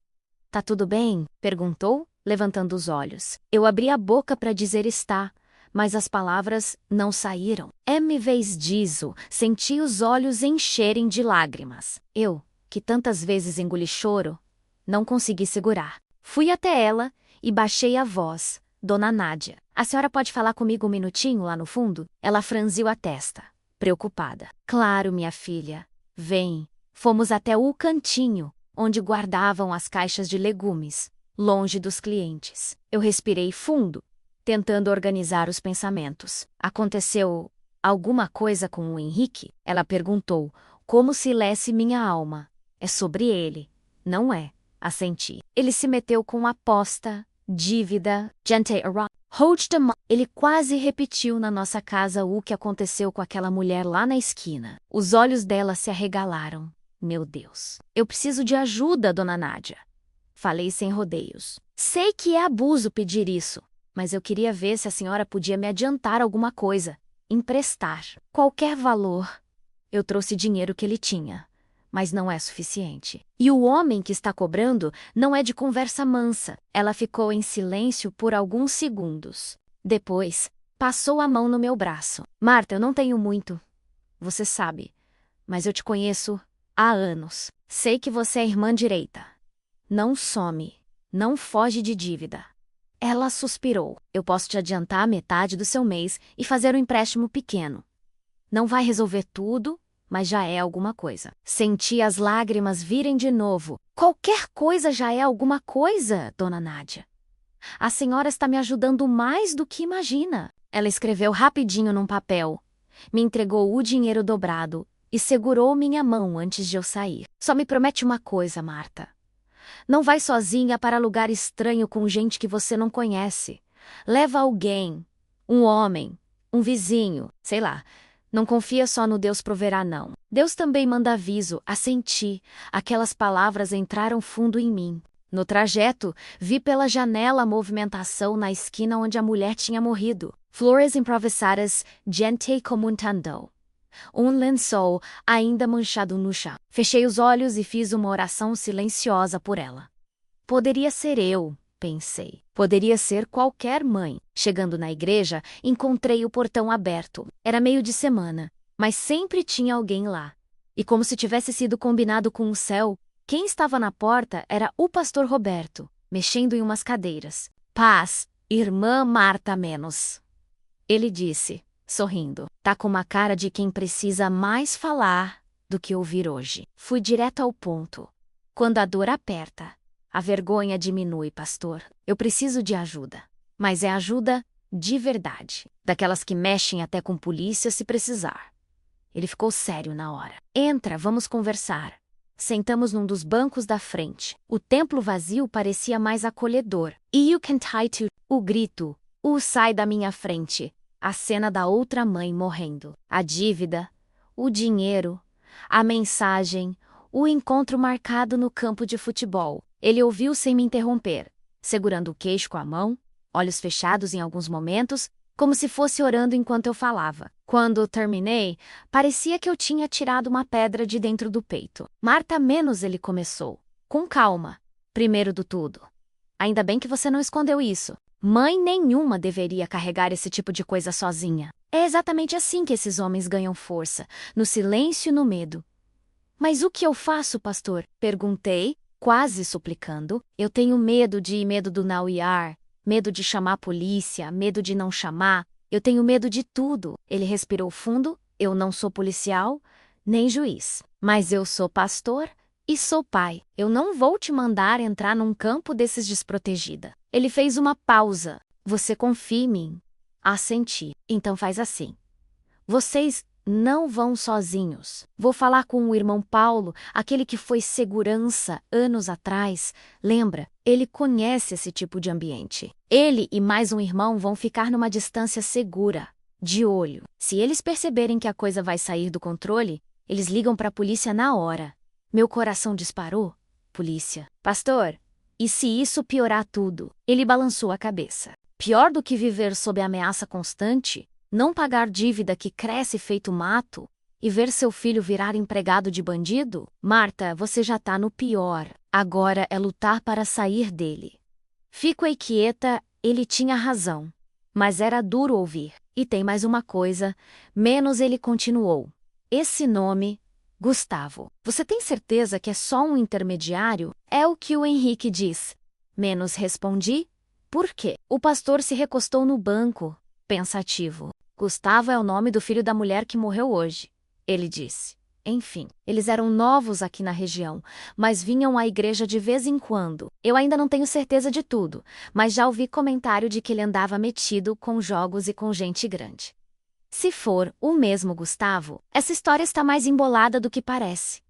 Tá tudo bem? Perguntou, levantando os olhos. Eu abri a boca para dizer está, mas as palavras não saíram. Em vez disso, senti os olhos encherem de lágrimas. Eu, que tantas vezes engoli choro, não consegui segurar. Fui até ela e baixei a voz. Dona Nádia, a senhora pode falar comigo um minutinho lá no fundo? Ela franziu a testa, preocupada. Claro, minha filha. Vem. Fomos até o cantinho, onde guardavam as caixas de legumes, longe dos clientes. Eu respirei fundo, tentando organizar os pensamentos. Aconteceu alguma coisa com o Henrique? Ela perguntou, como se lesse minha alma. É sobre ele, não é? Assenti. Ele se meteu com aposta, dívida, gente ele quase repetiu na nossa casa o que aconteceu com aquela mulher lá na esquina. Os olhos dela se arregalaram. Meu Deus. Eu preciso de ajuda, dona Nádia. Falei sem rodeios. Sei que é abuso pedir isso, mas eu queria ver se a senhora podia me adiantar alguma coisa, emprestar, qualquer valor. Eu trouxe dinheiro que ele tinha, mas não é suficiente. E o homem que está cobrando não é de conversa mansa. Ela ficou em silêncio por alguns segundos. Depois, passou a mão no meu braço. Marta, eu não tenho muito. Você sabe, mas eu te conheço há anos. Sei que você é irmã direita. Não some, não foge de dívida. Ela suspirou. Eu posso te adiantar metade do seu mês e fazer um empréstimo pequeno. Não vai resolver tudo, mas já é alguma coisa. Senti as lágrimas virem de novo. Qualquer coisa já é alguma coisa, dona Nádia. A senhora está me ajudando mais do que imagina. Ela escreveu rapidinho num papel, me entregou o dinheiro dobrado e segurou minha mão antes de eu sair. Só me promete uma coisa, Marta. Não vai sozinha para lugar estranho com gente que você não conhece. Leva alguém, um homem, um vizinho, sei lá. Não confia só no Deus proverá, não. Deus também manda aviso, assenti. Aquelas palavras entraram fundo em mim. No trajeto, vi pela janela a movimentação na esquina onde a mulher tinha morrido. Flores improvisadas, gente comentando. Um lençol ainda manchado no chão. Fechei os olhos e fiz uma oração silenciosa por ela. Poderia ser eu, pensei. Poderia ser qualquer mãe. Chegando na igreja, encontrei o portão aberto. Era meio de semana, mas sempre tinha alguém lá. E como se tivesse sido combinado com o céu, quem estava na porta era o pastor Roberto, mexendo em umas cadeiras. Paz, irmã Marta menos. Ele disse, sorrindo. Tá com uma cara de quem precisa mais falar do que ouvir hoje. Fui direto ao ponto. Quando a dor aperta, a vergonha diminui, pastor. Eu preciso de ajuda. Mas é ajuda de verdade. Daquelas que mexem até com polícia se precisar. Ele ficou sério na hora. Entra, vamos conversar. Sentamos num dos bancos da frente. O templo vazio parecia mais acolhedor. You can tie to... O grito. O sai da minha frente. A cena da outra mãe morrendo. A dívida. O dinheiro. A mensagem. O encontro marcado no campo de futebol. Ele ouviu sem me interromper, segurando o queixo com a mão, olhos fechados em alguns momentos, como se fosse orando enquanto eu falava. Quando terminei, parecia que eu tinha tirado uma pedra de dentro do peito. Marta menos, ele começou. Com calma. Primeiro do tudo. Ainda bem que você não escondeu isso. Mãe nenhuma deveria carregar esse tipo de coisa sozinha. É exatamente assim que esses homens ganham força, no silêncio e no medo. Mas o que eu faço, pastor? Perguntei, quase suplicando. Eu tenho medo do não ir, medo de chamar a polícia, medo de não chamar. Eu tenho medo de tudo. Ele respirou fundo. Eu não sou policial, nem juiz. Mas eu sou pastor e sou pai. Eu não vou te mandar entrar num campo desses desprotegida. Ele fez uma pausa. Você confia em mim? Assenti. Então faz assim. Vocês não vão sozinhos. Vou falar com o irmão Paulo, aquele que foi segurança anos atrás. Lembra? Ele conhece esse tipo de ambiente. Ele e mais um irmão vão ficar numa distância segura, de olho. Se eles perceberem que a coisa vai sair do controle, eles ligam para a polícia na hora. Meu coração disparou. Polícia. Pastor, e se isso piorar tudo? Ele balançou a cabeça. Pior do que viver sob ameaça constante? Não pagar dívida que cresce feito mato e ver seu filho virar empregado de bandido? Marta, você já tá no pior. Agora é lutar para sair dele. Fico aí quieta, ele tinha razão. Mas era duro ouvir. E tem mais uma coisa, menos ele continuou. Esse nome, Gustavo. Você tem certeza que é só um intermediário? É o que o Henrique diz. Menos respondi. Por quê? O pastor se recostou no banco, pensativo. Gustavo é o nome do filho da mulher que morreu hoje, ele disse. Enfim, eles eram novos aqui na região, mas vinham à igreja de vez em quando. Eu ainda não tenho certeza de tudo, mas já ouvi comentário de que ele andava metido com jogos e com gente grande. Se for o mesmo Gustavo, essa história está mais embolada do que parece.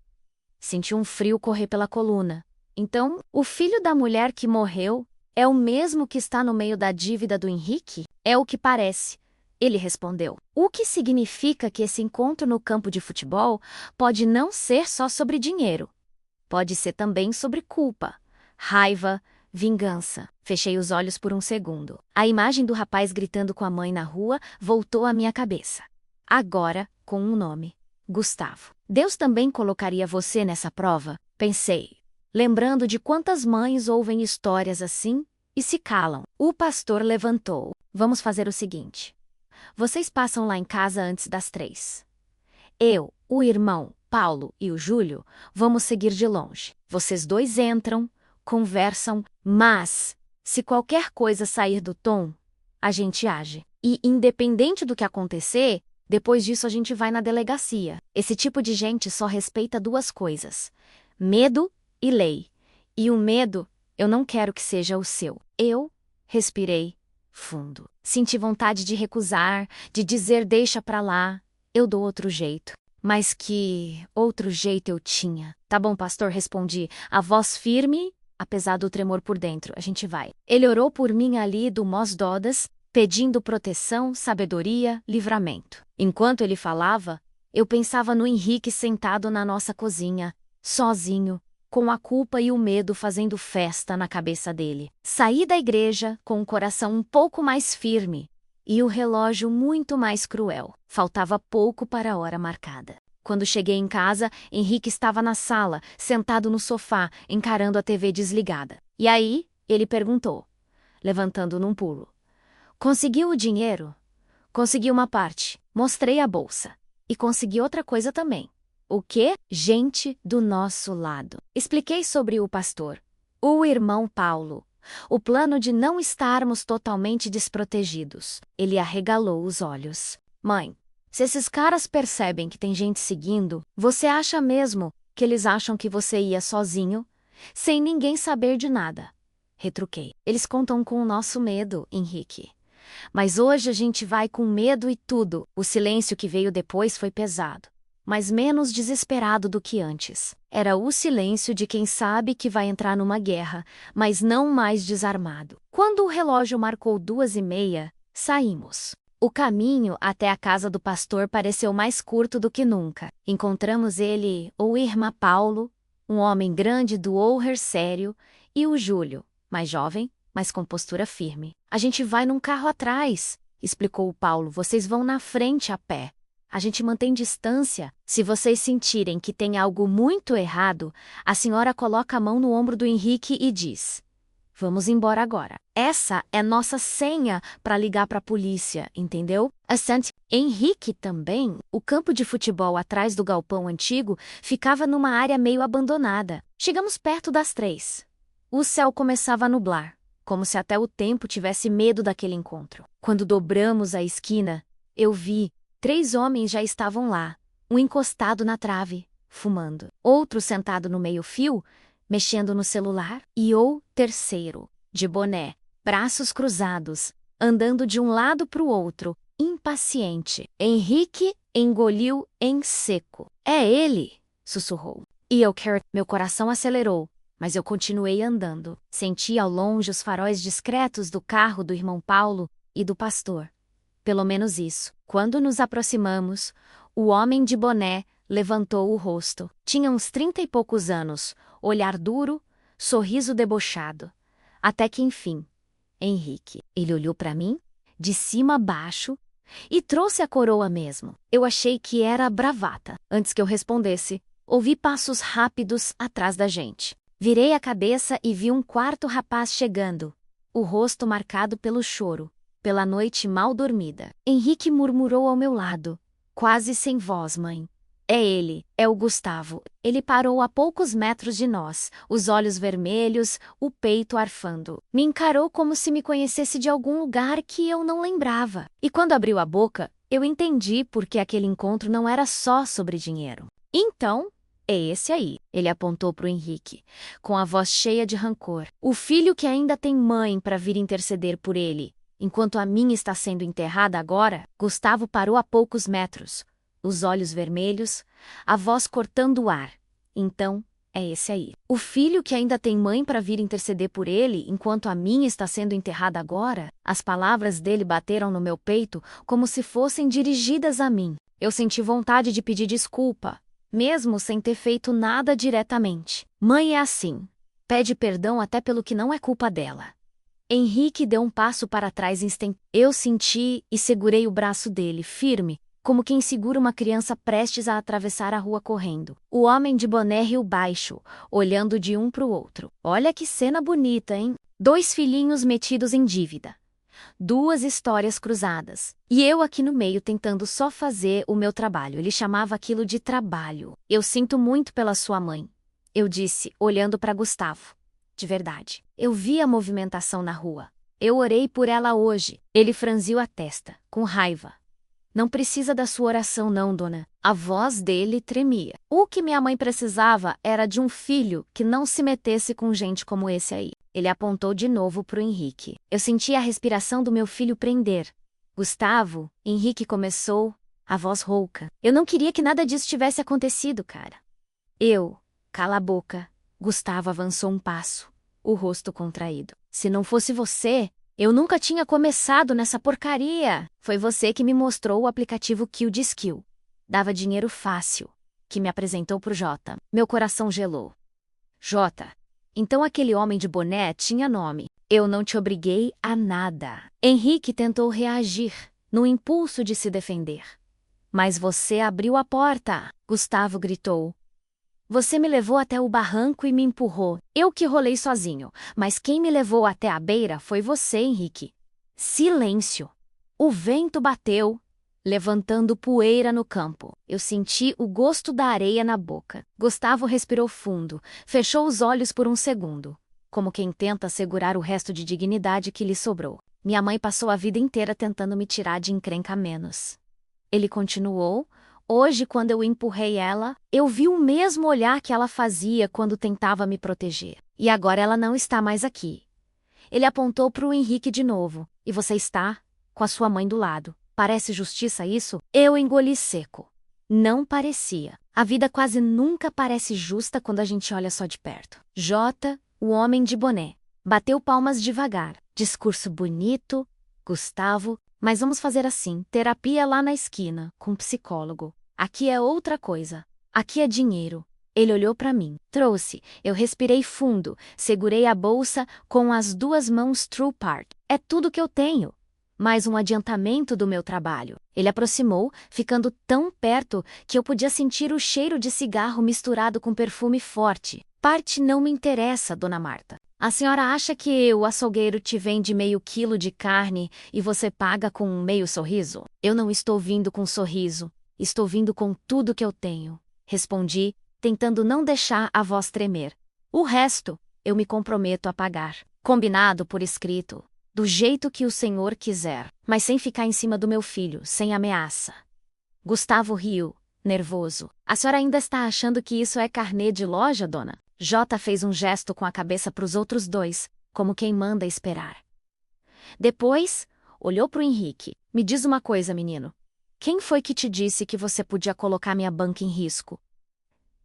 Senti um frio correr pela coluna. Então, o filho da mulher que morreu é o mesmo que está no meio da dívida do Henrique? É o que parece. Ele respondeu. O que significa que esse encontro no campo de futebol pode não ser só sobre dinheiro. Pode ser também sobre culpa, raiva, Vingança. Fechei os olhos por um segundo. A imagem do rapaz gritando com a mãe na rua voltou à minha cabeça. Agora, com um nome. Gustavo. Deus também colocaria você nessa prova? Pensei, lembrando de quantas mães ouvem histórias assim e se calam. O pastor levantou. Vamos fazer o seguinte. Vocês passam lá em casa antes das 3. Eu, o irmão, Paulo e o Júlio, vamos seguir de longe. Vocês dois entram, conversam, mas, se qualquer coisa sair do tom, a gente age. E, independente do que acontecer, depois disso a gente vai na delegacia. Esse tipo de gente só respeita duas coisas: medo e lei. E o medo, eu não quero que seja o seu. Eu respirei fundo. Senti vontade de recusar, de dizer deixa pra lá, eu dou outro jeito. Mas que outro jeito eu tinha? Tá bom, pastor, respondi, a voz firme, apesar do tremor por dentro. A gente vai. Ele orou por mim ali do Mós Dodas, pedindo proteção, sabedoria, livramento. Enquanto ele falava, eu pensava no Henrique sentado na nossa cozinha, sozinho, com a culpa e o medo fazendo festa na cabeça dele. Saí da igreja com o coração um pouco mais firme e o relógio muito mais cruel. Faltava pouco para a hora marcada. Quando cheguei em casa, Henrique estava na sala, sentado no sofá, encarando a TV desligada. E aí, ele perguntou, levantando num pulo. Conseguiu o dinheiro? Consegui uma parte. Mostrei a bolsa. E consegui outra coisa também. O quê? Gente do nosso lado. Expliquei sobre o pastor, o irmão Paulo, o plano de não estarmos totalmente desprotegidos. Ele arregalou os olhos. Mãe, se esses caras percebem que tem gente seguindo, você acha mesmo que eles acham que você ia sozinho, sem ninguém saber de nada? Retruquei. Eles contam com o nosso medo, Henrique. Mas hoje a gente vai com medo e tudo. O silêncio que veio depois foi pesado, mas menos desesperado do que antes. Era o silêncio de quem sabe que vai entrar numa guerra, mas não mais desarmado. Quando o relógio marcou 2:30, saímos. O caminho até a casa do pastor pareceu mais curto do que nunca. Encontramos ele, o irmão Paulo, um homem grande do olhar sério, e o Júlio, mais jovem, mas com postura firme. A gente vai num carro atrás, explicou o Paulo. Vocês vão na frente a pé. A gente mantém distância. Se vocês sentirem que tem algo muito errado, a senhora coloca a mão no ombro do Henrique e diz: vamos embora agora. Essa é nossa senha para ligar para a polícia, entendeu? Assente. Henrique também. O campo de futebol atrás do galpão antigo ficava numa área meio abandonada. Chegamos perto das 3. O céu começava a nublar, como se até o tempo tivesse medo daquele encontro. Quando dobramos a esquina, eu vi 3 homens já estavam lá, um encostado na trave, fumando, outro sentado no meio-fio, mexendo no celular, e o terceiro, de boné, braços cruzados, andando de um lado para o outro, impaciente. Henrique engoliu em seco. É ele, sussurrou. E eu quero. Meu coração acelerou, mas eu continuei andando. Senti ao longe os faróis discretos do carro do irmão Paulo e do pastor. Pelo menos isso. Quando nos aproximamos, o homem de boné levantou o rosto. Tinha uns 30 e poucos anos, olhar duro, sorriso debochado. Até que enfim, Henrique. Ele olhou para mim, de cima a baixo, e trouxe a coroa mesmo. Eu achei que era bravata. Antes que eu respondesse, ouvi passos rápidos atrás da gente. Virei a cabeça e vi um quarto rapaz chegando, o rosto marcado pelo choro, pela noite mal dormida. Henrique murmurou ao meu lado, quase sem voz, mãe. É ele, é o Gustavo. Ele parou a poucos metros de nós, os olhos vermelhos, o peito arfando. Me encarou como se me conhecesse de algum lugar que eu não lembrava. E quando abriu a boca, eu entendi por que aquele encontro não era só sobre dinheiro. Então, é esse aí, ele apontou para o Henrique, com a voz cheia de rancor. O filho que ainda tem mãe para vir interceder por ele, enquanto a minha está sendo enterrada agora. Gustavo parou a poucos metros, os olhos vermelhos, a voz cortando o ar. Então, é esse aí. O filho que ainda tem mãe para vir interceder por ele, enquanto a minha está sendo enterrada agora? As palavras dele bateram no meu peito como se fossem dirigidas a mim. Eu senti vontade de pedir desculpa, mesmo sem ter feito nada diretamente. Mãe é assim. Pede perdão até pelo que não é culpa dela. Henrique deu um passo para trás Eu senti e segurei o braço dele, firme, como quem segura uma criança prestes a atravessar a rua correndo. O homem de boné riu baixo, olhando de um para o outro. Olha que cena bonita, hein? 2 filhinhos metidos em dívida. 2 histórias cruzadas. E eu aqui no meio tentando só fazer o meu trabalho. Ele chamava aquilo de trabalho. Eu sinto muito pela sua mãe, eu disse, olhando para Gustavo. De verdade. Eu vi a movimentação na rua. Eu orei por ela hoje. Ele franziu a testa, com raiva. Não precisa da sua oração não, dona. A voz dele tremia. O que minha mãe precisava era de um filho que não se metesse com gente como esse aí. Ele apontou de novo pro Henrique. Eu senti a respiração do meu filho prender. Gustavo, Henrique começou, a voz rouca. Eu não queria que nada disso tivesse acontecido, cara. Cala a boca. Gustavo avançou um passo, o rosto contraído. Se não fosse você, eu nunca tinha começado nessa porcaria. Foi você que me mostrou o aplicativo Kill de Skill. Dava dinheiro fácil. Que me apresentou pro Jota. Meu coração gelou. Jota. Então aquele homem de boné tinha nome. Eu não te obriguei a nada. Henrique tentou reagir, no impulso de se defender. Mas você abriu a porta. Gustavo gritou. Você me levou até o barranco e me empurrou. Eu que rolei sozinho, mas quem me levou até a beira foi você, Henrique. Silêncio. O vento bateu, levantando poeira no campo. Eu senti o gosto da areia na boca. Gustavo respirou fundo, fechou os olhos por um segundo, como quem tenta segurar o resto de dignidade que lhe sobrou. Minha mãe passou a vida inteira tentando me tirar de encrenca a menos. Ele continuou. Hoje, quando eu empurrei ela, eu vi o mesmo olhar que ela fazia quando tentava me proteger. E agora ela não está mais aqui. Ele apontou para o Henrique de novo. E você está com a sua mãe do lado. Parece justiça isso? Eu engoli seco. Não parecia. A vida quase nunca parece justa quando a gente olha só de perto. Jota, o homem de boné, bateu palmas devagar. Discurso bonito, Gustavo. Mas vamos fazer assim, terapia lá na esquina, com psicólogo. Aqui é outra coisa. Aqui é dinheiro. Ele olhou para mim. Trouxe. Eu respirei fundo, segurei a bolsa com as 2 mãos True Part. É tudo que eu tenho. Mais um adiantamento do meu trabalho. Ele aproximou, ficando tão perto que eu podia sentir o cheiro de cigarro misturado com perfume forte. Parte não me interessa, dona Marta. A senhora acha que o açougueiro te vende meio quilo de carne e você paga com um meio sorriso? Eu não estou vindo com sorriso. Estou vindo com tudo que eu tenho. Respondi, tentando não deixar a voz tremer. O resto, eu me comprometo a pagar. Combinado por escrito. Do jeito que o senhor quiser. Mas sem ficar em cima do meu filho, sem ameaça. Gustavo riu, nervoso. A senhora ainda está achando que isso é carnê de loja, dona? Jota fez um gesto com a cabeça para os outros 2, como quem manda esperar. Depois, olhou para o Henrique. Me diz uma coisa, menino. Quem foi que te disse que você podia colocar minha banca em risco?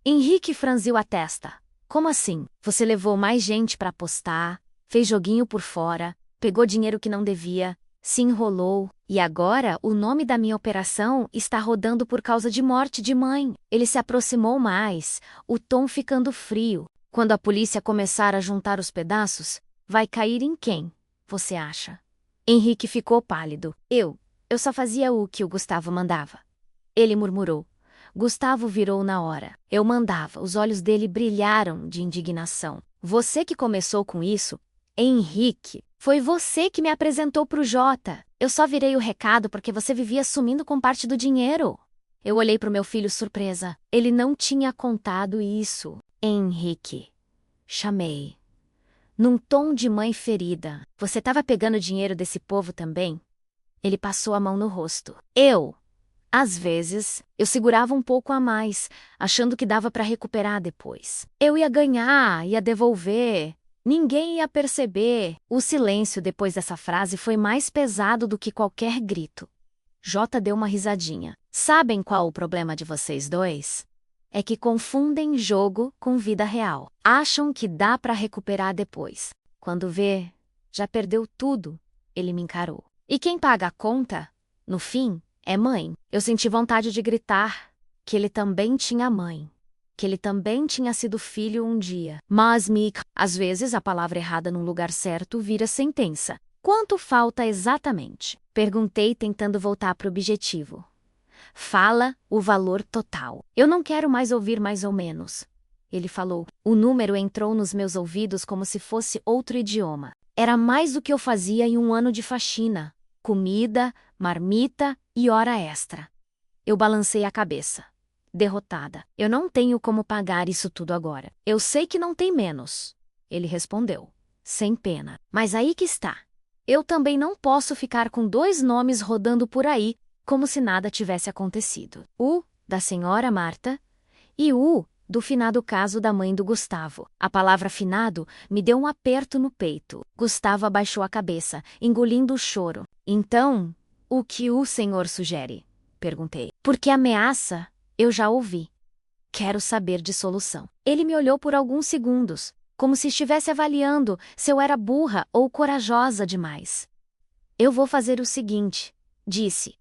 Henrique franziu a testa. Como assim? Você levou mais gente para apostar, fez joguinho por fora, pegou dinheiro que não devia, se enrolou, e agora o nome da minha operação está rodando por causa de morte de mãe. Ele se aproximou mais, o tom ficando frio. Quando a polícia começar a juntar os pedaços, vai cair em quem, você acha? Henrique ficou pálido. Eu só fazia o que o Gustavo mandava. Ele murmurou. Gustavo virou na hora. Eu mandava, os olhos dele brilharam de indignação. Você que começou com isso, Henrique. Foi você que me apresentou pro Jota. Eu só virei o recado porque você vivia sumindo com parte do dinheiro. Eu olhei pro meu filho surpresa. Ele não tinha contado isso. Henrique. Chamei. Num tom de mãe ferida. Você tava pegando dinheiro desse povo também? Ele passou a mão no rosto. Às vezes, eu segurava um pouco a mais, achando que dava para recuperar depois. Eu ia ganhar, ia devolver. Ninguém ia perceber. O silêncio depois dessa frase foi mais pesado do que qualquer grito. Jota deu uma risadinha. Sabem qual o problema de vocês 2? É que confundem jogo com vida real. Acham que dá para recuperar depois. Quando vê, já perdeu tudo. Ele me encarou. E quem paga a conta, no fim, é mãe. Eu senti vontade de gritar que ele também tinha mãe. que ele também tinha sido filho um dia. Mas, Mick, às vezes a palavra errada num lugar certo vira sentença. Quanto falta exatamente? Perguntei, tentando voltar para o objetivo. Fala o valor total. Eu não quero mais ouvir mais ou menos. Ele falou. O número entrou nos meus ouvidos como se fosse outro idioma. Era mais do que eu fazia em um ano de faxina. Comida, marmita e hora extra. Eu balancei a cabeça. Derrotada. Eu não tenho como pagar isso tudo agora. Eu sei que não tem menos. Ele respondeu. Sem pena. Mas aí que está. Eu também não posso ficar com 2 nomes rodando por aí, como se nada tivesse acontecido. O da senhora Marta e o do finado caso da mãe do Gustavo. A palavra finado me deu um aperto no peito. Gustavo abaixou a cabeça, engolindo o choro. Então, o que o senhor sugere? Perguntei. Porque ameaça, eu já ouvi. Quero saber de solução. Ele me olhou por alguns segundos, como se estivesse avaliando se eu era burra ou corajosa demais. Eu vou fazer o seguinte, disse.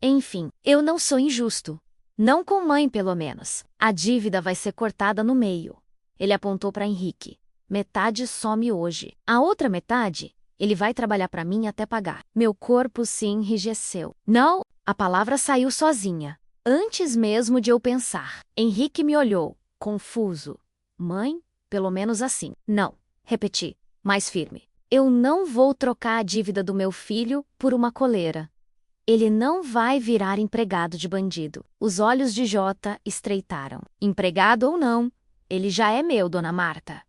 Enfim, eu não sou injusto. Não com mãe, pelo menos. A dívida vai ser cortada no meio. Ele apontou para Henrique. Metade some hoje. A outra metade, ele vai trabalhar para mim até pagar. Meu corpo se enrijeceu. Não, a palavra saiu sozinha. Antes mesmo de eu pensar. Henrique me olhou, confuso. Mãe? Pelo menos assim. Não. Repeti, mais firme. Eu não vou trocar a dívida do meu filho por uma coleira. Ele não vai virar empregado de bandido. Os olhos de Jota estreitaram. Empregado ou não, ele já é meu, dona Marta.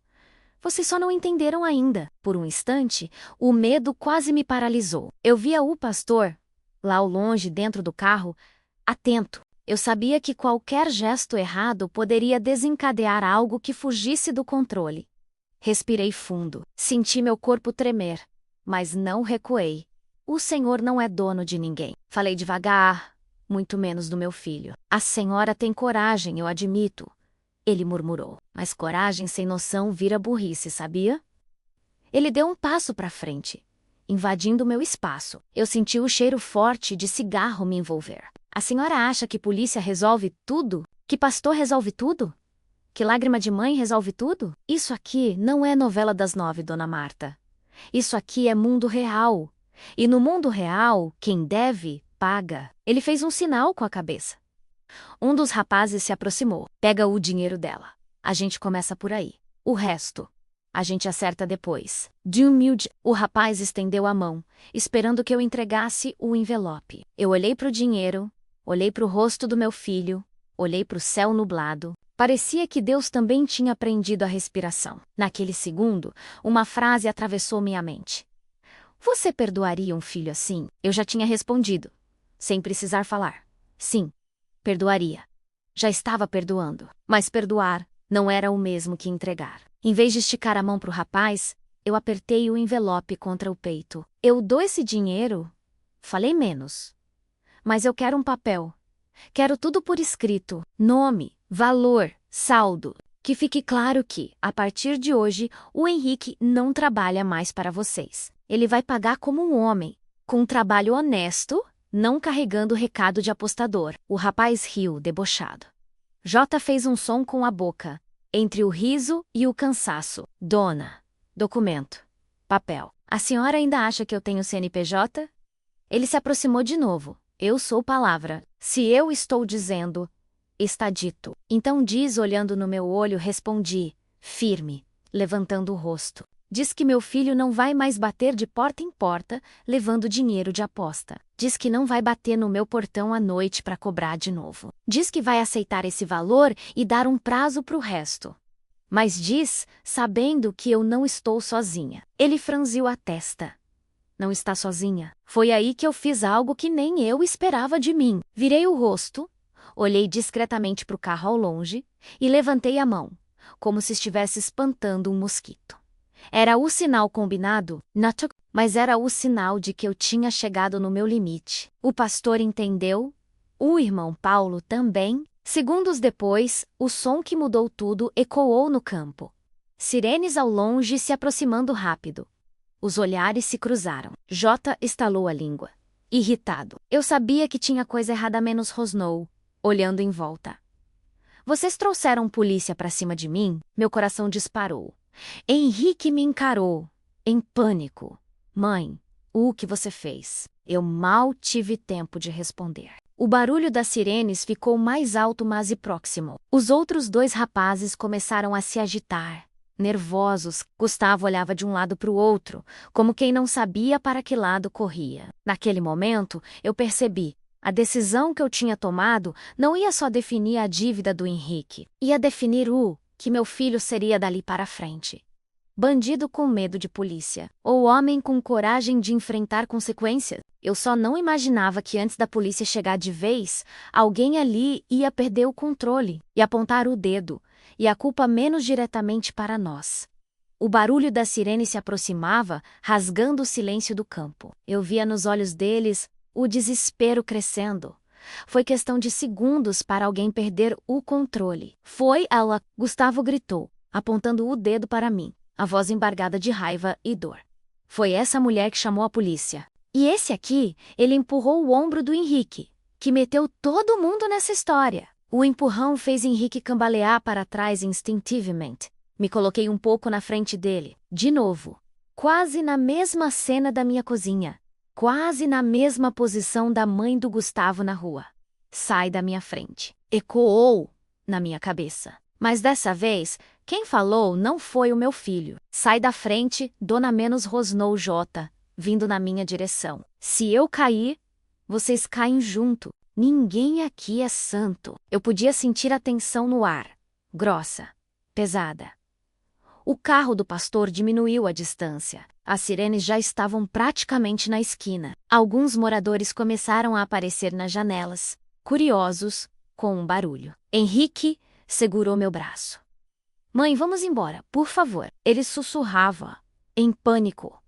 Vocês só não entenderam ainda. Por um instante, o medo quase me paralisou. Eu via o pastor, lá ao longe dentro do carro, atento. Eu sabia que qualquer gesto errado poderia desencadear algo que fugisse do controle. Respirei fundo. Senti meu corpo tremer, mas não recuei. O senhor não é dono de ninguém. Falei devagar, muito menos do meu filho. A senhora tem coragem, eu admito. Ele murmurou. Mas coragem sem noção vira burrice, sabia? Ele deu um passo para frente, invadindo meu espaço. Eu senti o cheiro forte de cigarro me envolver. A senhora acha que polícia resolve tudo? Que pastor resolve tudo? Que lágrima de mãe resolve tudo? Isso aqui não é novela das 9, dona Marta. Isso aqui é mundo real. E no mundo real, quem deve, paga. Ele fez um sinal com a cabeça. Um dos rapazes se aproximou. Pega o dinheiro dela. A gente começa por aí. O resto, a gente acerta depois. De humilde, o rapaz estendeu a mão, esperando que eu entregasse o envelope. Eu olhei para o dinheiro, olhei para o rosto do meu filho, olhei para o céu nublado. Parecia que Deus também tinha prendido a respiração. Naquele segundo, uma frase atravessou minha mente. Você perdoaria um filho assim? Eu já tinha respondido, sem precisar falar. Sim, perdoaria. Já estava perdoando. Mas perdoar não era o mesmo que entregar. Em vez de esticar a mão para o rapaz, eu apertei o envelope contra o peito. Eu dou esse dinheiro? Falei menos. Mas eu quero um papel. Quero tudo por escrito. Nome, valor, saldo. Que fique claro que, a partir de hoje, o Henrique não trabalha mais para vocês. Ele vai pagar como um homem, com um trabalho honesto, não carregando recado de apostador. O rapaz riu, debochado. Jota fez um som com a boca, entre o riso e o cansaço. Dona. Documento. Papel. A senhora ainda acha que eu tenho CNPJ? Ele se aproximou de novo. Eu sou palavra. Se eu estou dizendo, está dito. Então diz, olhando no meu olho, respondi, firme, levantando o rosto. Diz que meu filho não vai mais bater de porta em porta, levando dinheiro de aposta. Diz que não vai bater no meu portão à noite para cobrar de novo. Diz que vai aceitar esse valor e dar um prazo para o resto. Mas diz, sabendo que eu não estou sozinha. Ele franziu a testa. Não está sozinha. Foi aí que eu fiz algo que nem eu esperava de mim. Virei o rosto, olhei discretamente para o carro ao longe e levantei a mão, como se estivesse espantando um mosquito. Era o sinal combinado, mas era o sinal de que eu tinha chegado no meu limite. O pastor entendeu, o irmão Paulo também. Segundos depois, o som que mudou tudo ecoou no campo. Sirenes ao longe se aproximando rápido. Os olhares se cruzaram. Jota estalou a língua. Irritado. Eu sabia que tinha coisa errada, menos rosnou, olhando em volta. Vocês trouxeram polícia pra cima de mim? Meu coração disparou. Henrique me encarou, em pânico. Mãe, o que você fez? Eu mal tive tempo de responder. O barulho das sirenes ficou mais alto, mas e próximo. Os outros dois rapazes começaram a se agitar. Nervosos, Gustavo olhava de um lado para o outro, como quem não sabia para que lado corria. Naquele momento, eu percebi. A decisão que eu tinha tomado não ia só definir a dívida do Henrique, ia definir o que meu filho seria dali para frente. Bandido com medo de polícia, ou homem com coragem de enfrentar consequências. Eu só não imaginava que antes da polícia chegar de vez, alguém ali ia perder o controle e apontar o dedo, e a culpa menos diretamente para nós. O barulho da sirene se aproximava, rasgando o silêncio do campo. Eu via nos olhos deles o desespero crescendo. Foi questão de segundos para alguém perder o controle. Foi ela, Gustavo gritou, apontando o dedo para mim, a voz embargada de raiva e dor. Foi essa mulher que chamou a polícia. E esse aqui, ele empurrou o ombro do Henrique, que meteu todo mundo nessa história. O empurrão fez Henrique cambalear para trás instintivamente. Me coloquei um pouco na frente dele, de novo, quase na mesma cena da minha cozinha, quase na mesma posição da mãe do Gustavo na rua. Sai da minha frente. Ecoou na minha cabeça. Mas dessa vez, quem falou não foi o meu filho. Sai da frente, Dona Menos rosnou Jota, vindo na minha direção. Se eu cair, vocês caem junto. Ninguém aqui é santo. Eu podia sentir a tensão no ar, grossa, pesada. O carro do pastor diminuiu a distância. As sirenes já estavam praticamente na esquina. Alguns moradores começaram a aparecer nas janelas, curiosos, com um barulho. Henrique segurou meu braço. Mãe, vamos embora, por favor. Ele sussurrava, em pânico.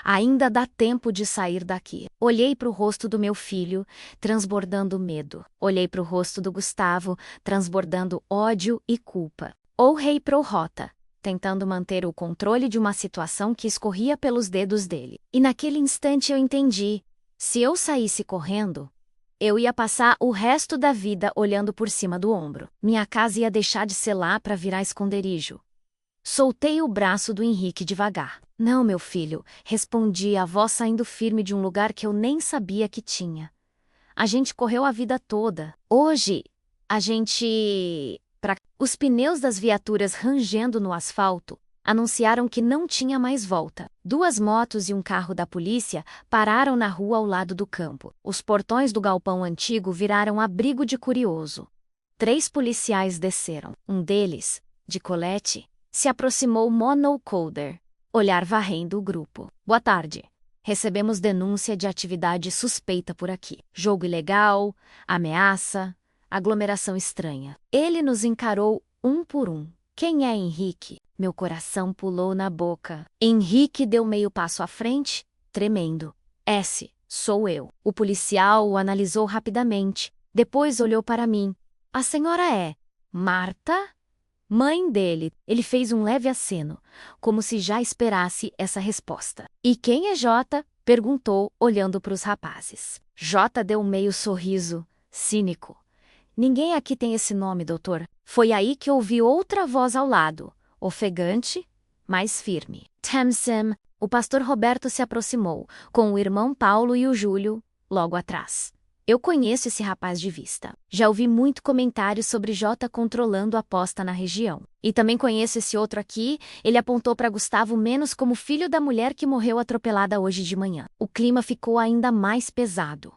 Ainda dá tempo de sair daqui. Olhei para o rosto do meu filho, transbordando medo. Olhei para o rosto do Gustavo, transbordando ódio e culpa. Olhei para o Rota, tentando manter o controle de uma situação que escorria pelos dedos dele. E naquele instante eu entendi. Se eu saísse correndo, eu ia passar o resto da vida olhando por cima do ombro. Minha casa ia deixar de ser lá para virar esconderijo. Soltei o braço do Henrique devagar. Não, meu filho, respondi, a voz saindo firme de um lugar que eu nem sabia que tinha. A gente correu a vida toda. Hoje, a gente... Os pneus das viaturas rangendo no asfalto anunciaram que não tinha mais volta. 2 motos e um carro da polícia pararam na rua ao lado do campo. Os portões do galpão antigo viraram abrigo de curioso. 3 policiais desceram. Um deles, de colete, se aproximou monocoder, olhar varrendo o grupo. Boa tarde. Recebemos denúncia de atividade suspeita por aqui. Jogo ilegal, ameaça, aglomeração estranha. Ele nos encarou um por um. Quem é Henrique? Meu coração pulou na boca. Henrique deu meio passo à frente, tremendo. Sou eu. O policial o analisou rapidamente. Depois olhou para mim. A senhora é Marta? Mãe dele. Ele fez um leve aceno, como se já esperasse essa resposta. E quem é Jota? Perguntou, olhando para os rapazes. Jota deu meio sorriso, cínico. Ninguém aqui tem esse nome, doutor. Foi aí que ouvi outra voz ao lado, ofegante, mais firme. Tamsim. O pastor Roberto se aproximou, com o irmão Paulo e o Júlio, logo atrás. Eu conheço esse rapaz de vista. Já ouvi muito comentário sobre Jota controlando a aposta na região. E também conheço esse outro aqui, ele apontou para Gustavo Menos como filho da mulher que morreu atropelada hoje de manhã. O clima ficou ainda mais pesado.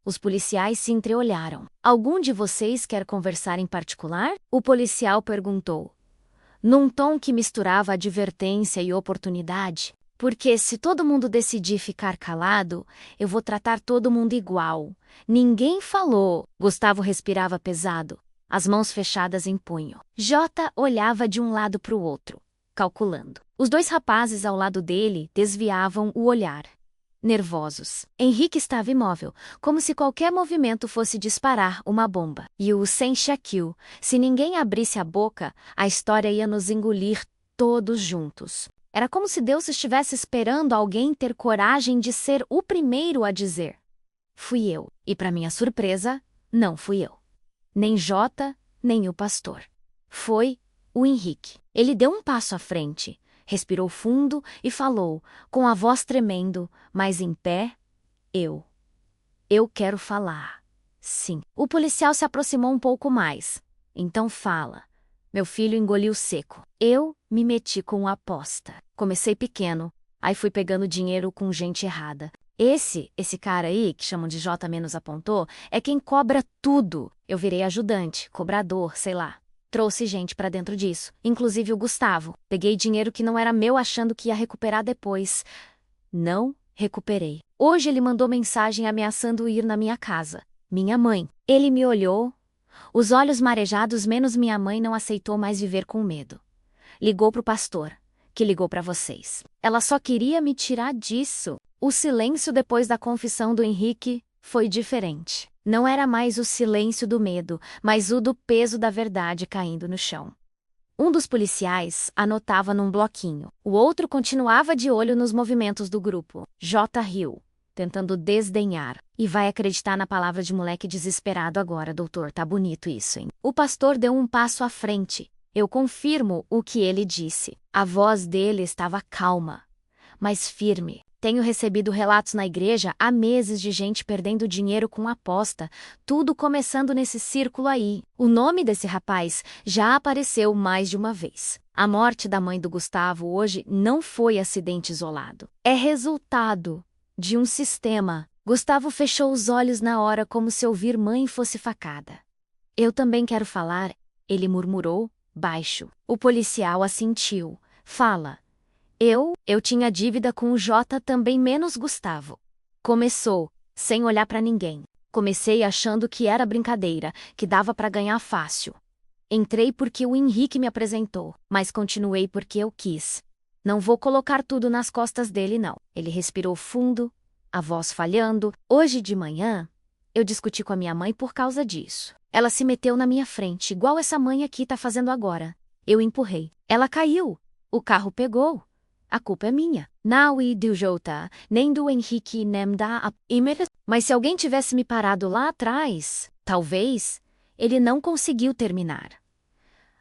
Os policiais se entreolharam. Algum de vocês quer conversar em particular? O policial perguntou, num tom que misturava advertência e oportunidade. Porque se todo mundo decidir ficar calado, eu vou tratar todo mundo igual. Ninguém falou. Gustavo respirava pesado, as mãos fechadas em punho. Jota olhava de um lado para o outro, calculando. Os 2 rapazes ao lado dele desviavam o olhar, nervosos. Henrique estava imóvel, como se qualquer movimento fosse disparar uma bomba. E o sem Shaquille, se ninguém abrisse a boca, a história ia nos engolir todos juntos. Era como se Deus estivesse esperando alguém ter coragem de ser o primeiro a dizer. Fui eu. E para minha surpresa, não fui eu. Nem Jota, nem o pastor. Foi o Henrique. Ele deu um passo à frente, respirou fundo e falou, com a voz tremendo, mas em pé: Eu quero falar. Sim. O policial se aproximou um pouco mais. Então fala. Meu filho engoliu seco. Eu me meti com a aposta. Comecei pequeno, aí fui pegando dinheiro com gente errada. Esse cara aí, que chamam de J menos apontou, é quem cobra tudo. Eu virei ajudante, cobrador, sei lá. Trouxe gente pra dentro disso, inclusive o Gustavo. Peguei dinheiro que não era meu achando que ia recuperar depois. Não recuperei. Hoje ele mandou mensagem ameaçando ir na minha casa. Minha mãe. Ele me olhou. Os olhos marejados, menos minha mãe não aceitou mais viver com medo. Ligou pro pastor, que ligou pra vocês. Ela só queria me tirar disso. O silêncio depois da confissão do Henrique foi diferente. Não era mais o silêncio do medo, mas o do peso da verdade caindo no chão. Um dos policiais anotava num bloquinho. O outro continuava de olho nos movimentos do grupo. J riu, tentando desdenhar. E vai acreditar na palavra de moleque desesperado agora, doutor, tá bonito isso, hein? O pastor deu um passo à frente. Eu confirmo o que ele disse. A voz dele estava calma, mas firme. Tenho recebido relatos na igreja há meses de gente perdendo dinheiro com aposta, tudo começando nesse círculo aí. O nome desse rapaz já apareceu mais de uma vez. A morte da mãe do Gustavo hoje não foi acidente isolado. É resultado de um sistema. Gustavo fechou os olhos na hora como se ouvir mãe fosse facada. Eu também quero falar, ele murmurou, baixo. O policial assentiu. Fala. Eu tinha dívida com o Jota também menos Gustavo. Começou, sem olhar pra ninguém. Comecei achando que era brincadeira, que dava pra ganhar fácil. Entrei porque o Henrique me apresentou, mas continuei porque eu quis. Não vou colocar tudo nas costas dele, não. Ele respirou fundo, a voz falhando. Hoje de manhã, eu discuti com a minha mãe por causa disso. Ela se meteu na minha frente, igual essa mãe aqui tá fazendo agora. Eu empurrei. Ela caiu. O carro pegou. A culpa é minha. Não e do Jota, nem do Henrique, nem da Imer. Mas se alguém tivesse me parado lá atrás, talvez, ele não conseguiu terminar.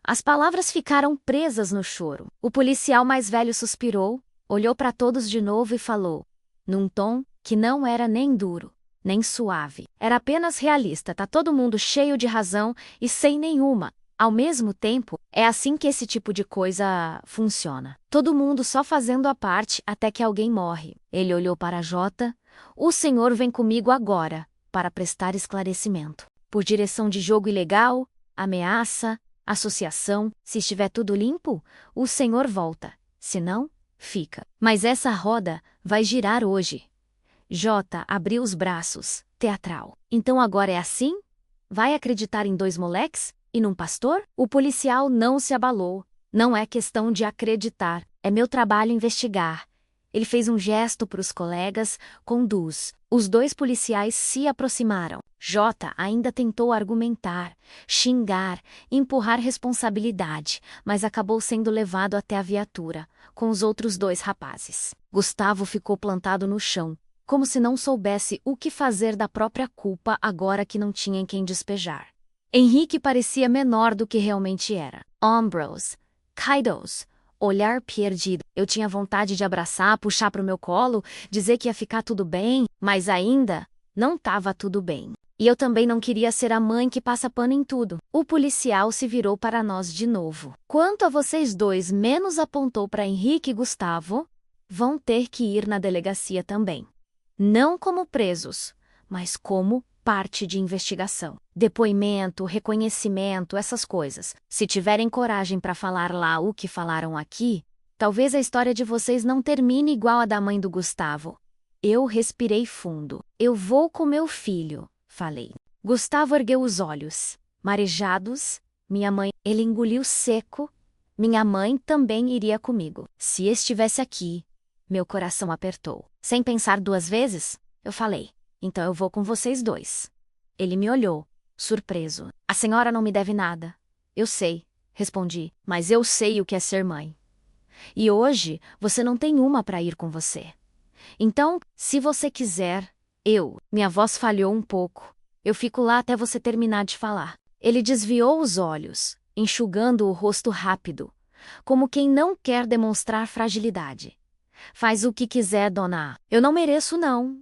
As palavras ficaram presas no choro. O policial mais velho suspirou, olhou para todos de novo e falou, num tom que não era nem duro, nem suave. Era apenas realista, tá todo mundo cheio de razão e sem nenhuma. Ao mesmo tempo, é assim que esse tipo de coisa funciona. Todo mundo só fazendo a parte até que alguém morre. Ele olhou para Jota. O senhor vem comigo agora, para prestar esclarecimento. Por direção de jogo ilegal, ameaça, associação, se estiver tudo limpo, o senhor volta. Se não, fica. Mas essa roda vai girar hoje. Jota abriu os braços, teatral. Então agora é assim? Vai acreditar em dois moleques? E num pastor? O policial não se abalou. Não é questão de acreditar, é meu trabalho investigar. Ele fez um gesto para os colegas, conduz. Os dois policiais se aproximaram. Jota ainda tentou argumentar, xingar, empurrar responsabilidade, mas acabou sendo levado até a viatura, com os outros dois rapazes. Gustavo ficou plantado no chão, como se não soubesse o que fazer da própria culpa agora que não tinha em quem despejar. Henrique parecia menor do que realmente era. Ombros, kaidos, olhar perdido. Eu tinha vontade de abraçar, puxar para o meu colo, dizer que ia ficar tudo bem, mas ainda não estava tudo bem. E eu também não queria ser a mãe que passa pano em tudo. O policial se virou para nós de novo. Quanto a vocês dois, menos apontou para Henrique e Gustavo, vão ter que ir na delegacia também. Não como presos, mas como parte de investigação. Depoimento, reconhecimento, essas coisas. Se tiverem coragem para falar lá o que falaram aqui, talvez a história de vocês não termine igual a da mãe do Gustavo. Eu respirei fundo. Eu vou com meu filho, falei. Gustavo ergueu os olhos. Marejados, minha mãe, ele engoliu seco. Minha mãe também iria comigo. Se estivesse aqui, meu coração apertou. Sem pensar duas vezes, eu falei. Então eu vou com vocês dois. Ele me olhou, surpreso. A senhora não me deve nada. Eu sei, respondi, mas eu sei o que é ser mãe. E hoje você não tem uma para ir com você. Então, se você quiser, minha voz falhou um pouco. Eu fico lá até você terminar de falar. Ele desviou os olhos, enxugando o rosto rápido, como quem não quer demonstrar fragilidade. Faz o que quiser, dona A. Eu não mereço, não.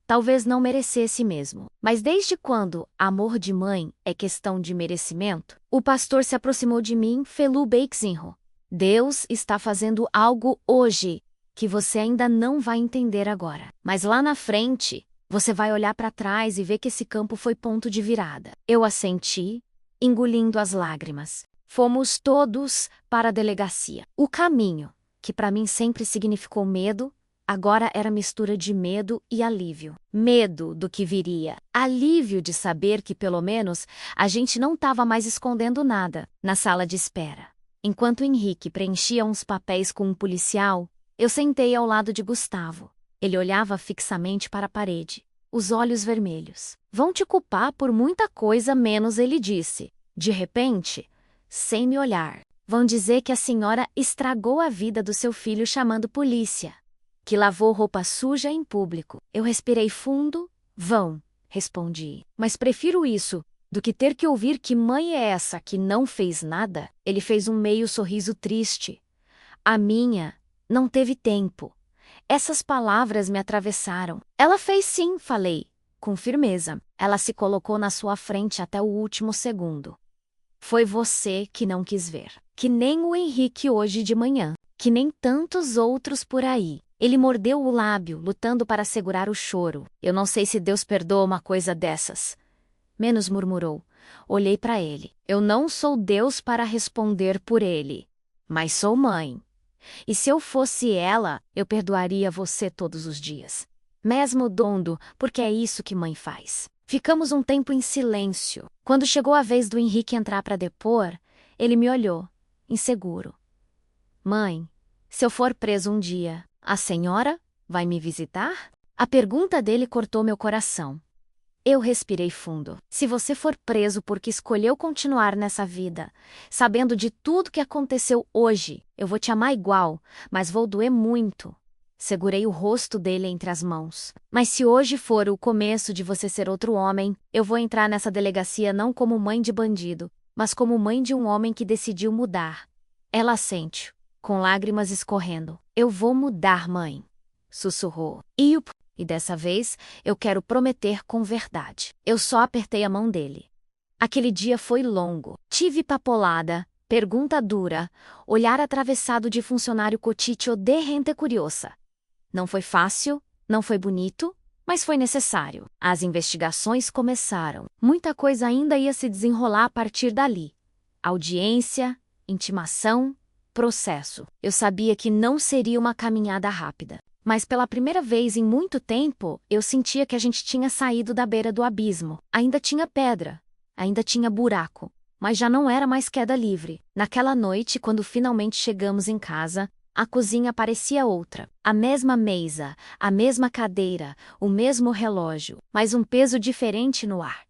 Talvez não merecesse mesmo. Mas desde quando amor de mãe é questão de merecimento? O pastor se aproximou de mim, Felu Beixinho. Deus está fazendo algo hoje que você ainda não vai entender agora. Mas lá na frente, você vai olhar para trás e ver que esse campo foi ponto de virada. Eu assenti, engolindo as lágrimas. Fomos todos para a delegacia. O caminho, que para mim sempre significou medo, agora era mistura de medo e alívio. Medo do que viria. Alívio de saber que, pelo menos, a gente não estava mais escondendo nada na sala de espera. Enquanto Henrique preenchia uns papéis com um policial, eu sentei ao lado de Gustavo. Ele olhava fixamente para a parede, os olhos vermelhos. Vão te culpar por muita coisa, menos, ele disse. De repente, sem me olhar. Vão dizer que a senhora estragou a vida do seu filho chamando polícia. Que lavou roupa suja em público. Eu respirei fundo. Vão, respondi. Mas prefiro isso do que ter que ouvir que mãe é essa que não fez nada. Ele fez um meio sorriso triste. A minha não teve tempo. Essas palavras me atravessaram. Ela fez sim, falei, com firmeza. Ela se colocou na sua frente até o último segundo. Foi você que não quis ver. Que nem o Henrique hoje de manhã. Que nem tantos outros por aí. Ele mordeu o lábio, lutando para segurar o choro. Eu não sei se Deus perdoa uma coisa dessas. Menos murmurou. Olhei para ele. Eu não sou Deus para responder por ele. Mas sou mãe. E se eu fosse ela, eu perdoaria você todos os dias. Mesmo dondo, porque é isso que mãe faz. Ficamos um tempo em silêncio. Quando chegou a vez do Henrique entrar para depor, ele me olhou, inseguro. Mãe, se eu for preso um dia, a senhora vai me visitar? A pergunta dele cortou meu coração. Eu respirei fundo. Se você for preso porque escolheu continuar nessa vida, sabendo de tudo que aconteceu hoje, eu vou te amar igual, mas vou doer muito. Segurei o rosto dele entre as mãos. Mas se hoje for o começo de você ser outro homem, eu vou entrar nessa delegacia não como mãe de bandido, mas como mãe de um homem que decidiu mudar. Ela assente, com lágrimas escorrendo. Eu vou mudar, mãe, sussurrou. E dessa vez, eu quero prometer com verdade. Eu só apertei a mão dele. Aquele dia foi longo. Tive papolada, pergunta dura, olhar atravessado de funcionário coticho de gente curiosa. Não foi fácil, não foi bonito, mas foi necessário. As investigações começaram. Muita coisa ainda ia se desenrolar a partir dali. Audiência, intimação, processo. Eu sabia que não seria uma caminhada rápida. Mas pela primeira vez em muito tempo, eu sentia que a gente tinha saído da beira do abismo. Ainda tinha pedra, ainda tinha buraco, mas já não era mais queda livre. Naquela noite, quando finalmente chegamos em casa, a cozinha parecia outra. A mesma mesa, a mesma cadeira, o mesmo relógio, mas um peso diferente no ar.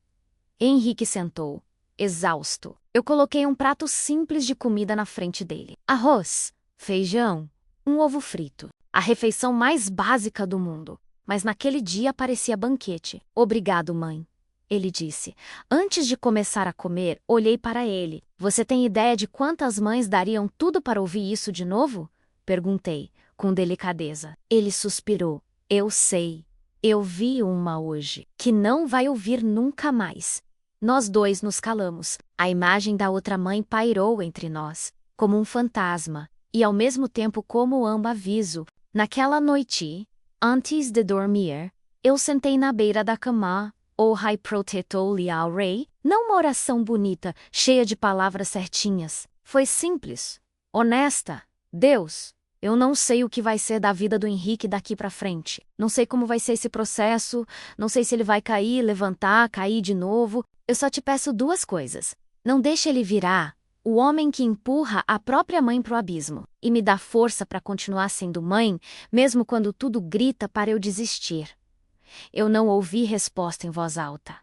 Henrique sentou, exausto. Eu coloquei um prato simples de comida na frente dele. Arroz, feijão, um ovo frito. A refeição mais básica do mundo. Mas naquele dia parecia banquete. Obrigado, mãe, ele disse. Antes de começar a comer, olhei para ele. Você tem ideia de quantas mães dariam tudo para ouvir isso de novo? Perguntei, com delicadeza. Ele suspirou. Eu sei. Eu vi uma hoje, que não vai ouvir nunca mais. Nós dois nos calamos. A imagem da outra mãe pairou entre nós, como um fantasma, e ao mesmo tempo como um aviso. Naquela noite, antes de dormir, eu sentei na beira da cama, o Hai Protetor Liao Rei, não uma oração bonita, cheia de palavras certinhas. Foi simples, honesta. Deus, eu não sei o que vai ser da vida do Henrique daqui pra frente. Não sei como vai ser esse processo, não sei se ele vai cair, levantar, cair de novo. Eu só te peço duas coisas. Não deixe ele virar o homem que empurra a própria mãe pro abismo, e me dá força para continuar sendo mãe, mesmo quando tudo grita para eu desistir. Eu não ouvi resposta em voz alta.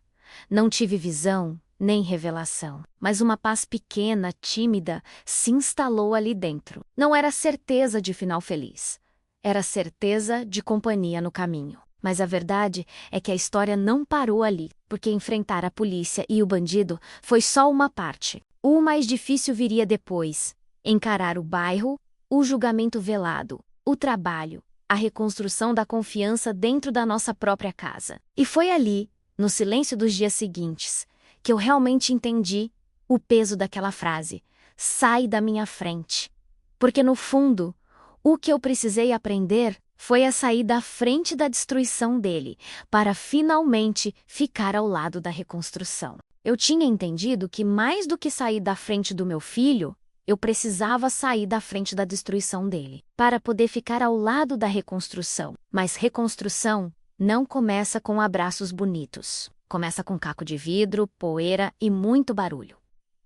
Não tive visão, nem revelação. Mas uma paz pequena, tímida, se instalou ali dentro. Não era certeza de final feliz. Era certeza de companhia no caminho. Mas a verdade é que a história não parou ali, porque enfrentar a polícia e o bandido foi só uma parte. O mais difícil viria depois: encarar o bairro, o julgamento velado, o trabalho, a reconstrução da confiança dentro da nossa própria casa. E foi ali, no silêncio dos dias seguintes, que eu realmente entendi o peso daquela frase: sai da minha frente. Porque no fundo, o que eu precisei aprender foi a sair da frente da destruição dele, para finalmente ficar ao lado da reconstrução. Eu tinha entendido que mais do que sair da frente do meu filho, eu precisava sair da frente da destruição dele, para poder ficar ao lado da reconstrução. Mas reconstrução não começa com abraços bonitos. Começa com caco de vidro, poeira e muito barulho.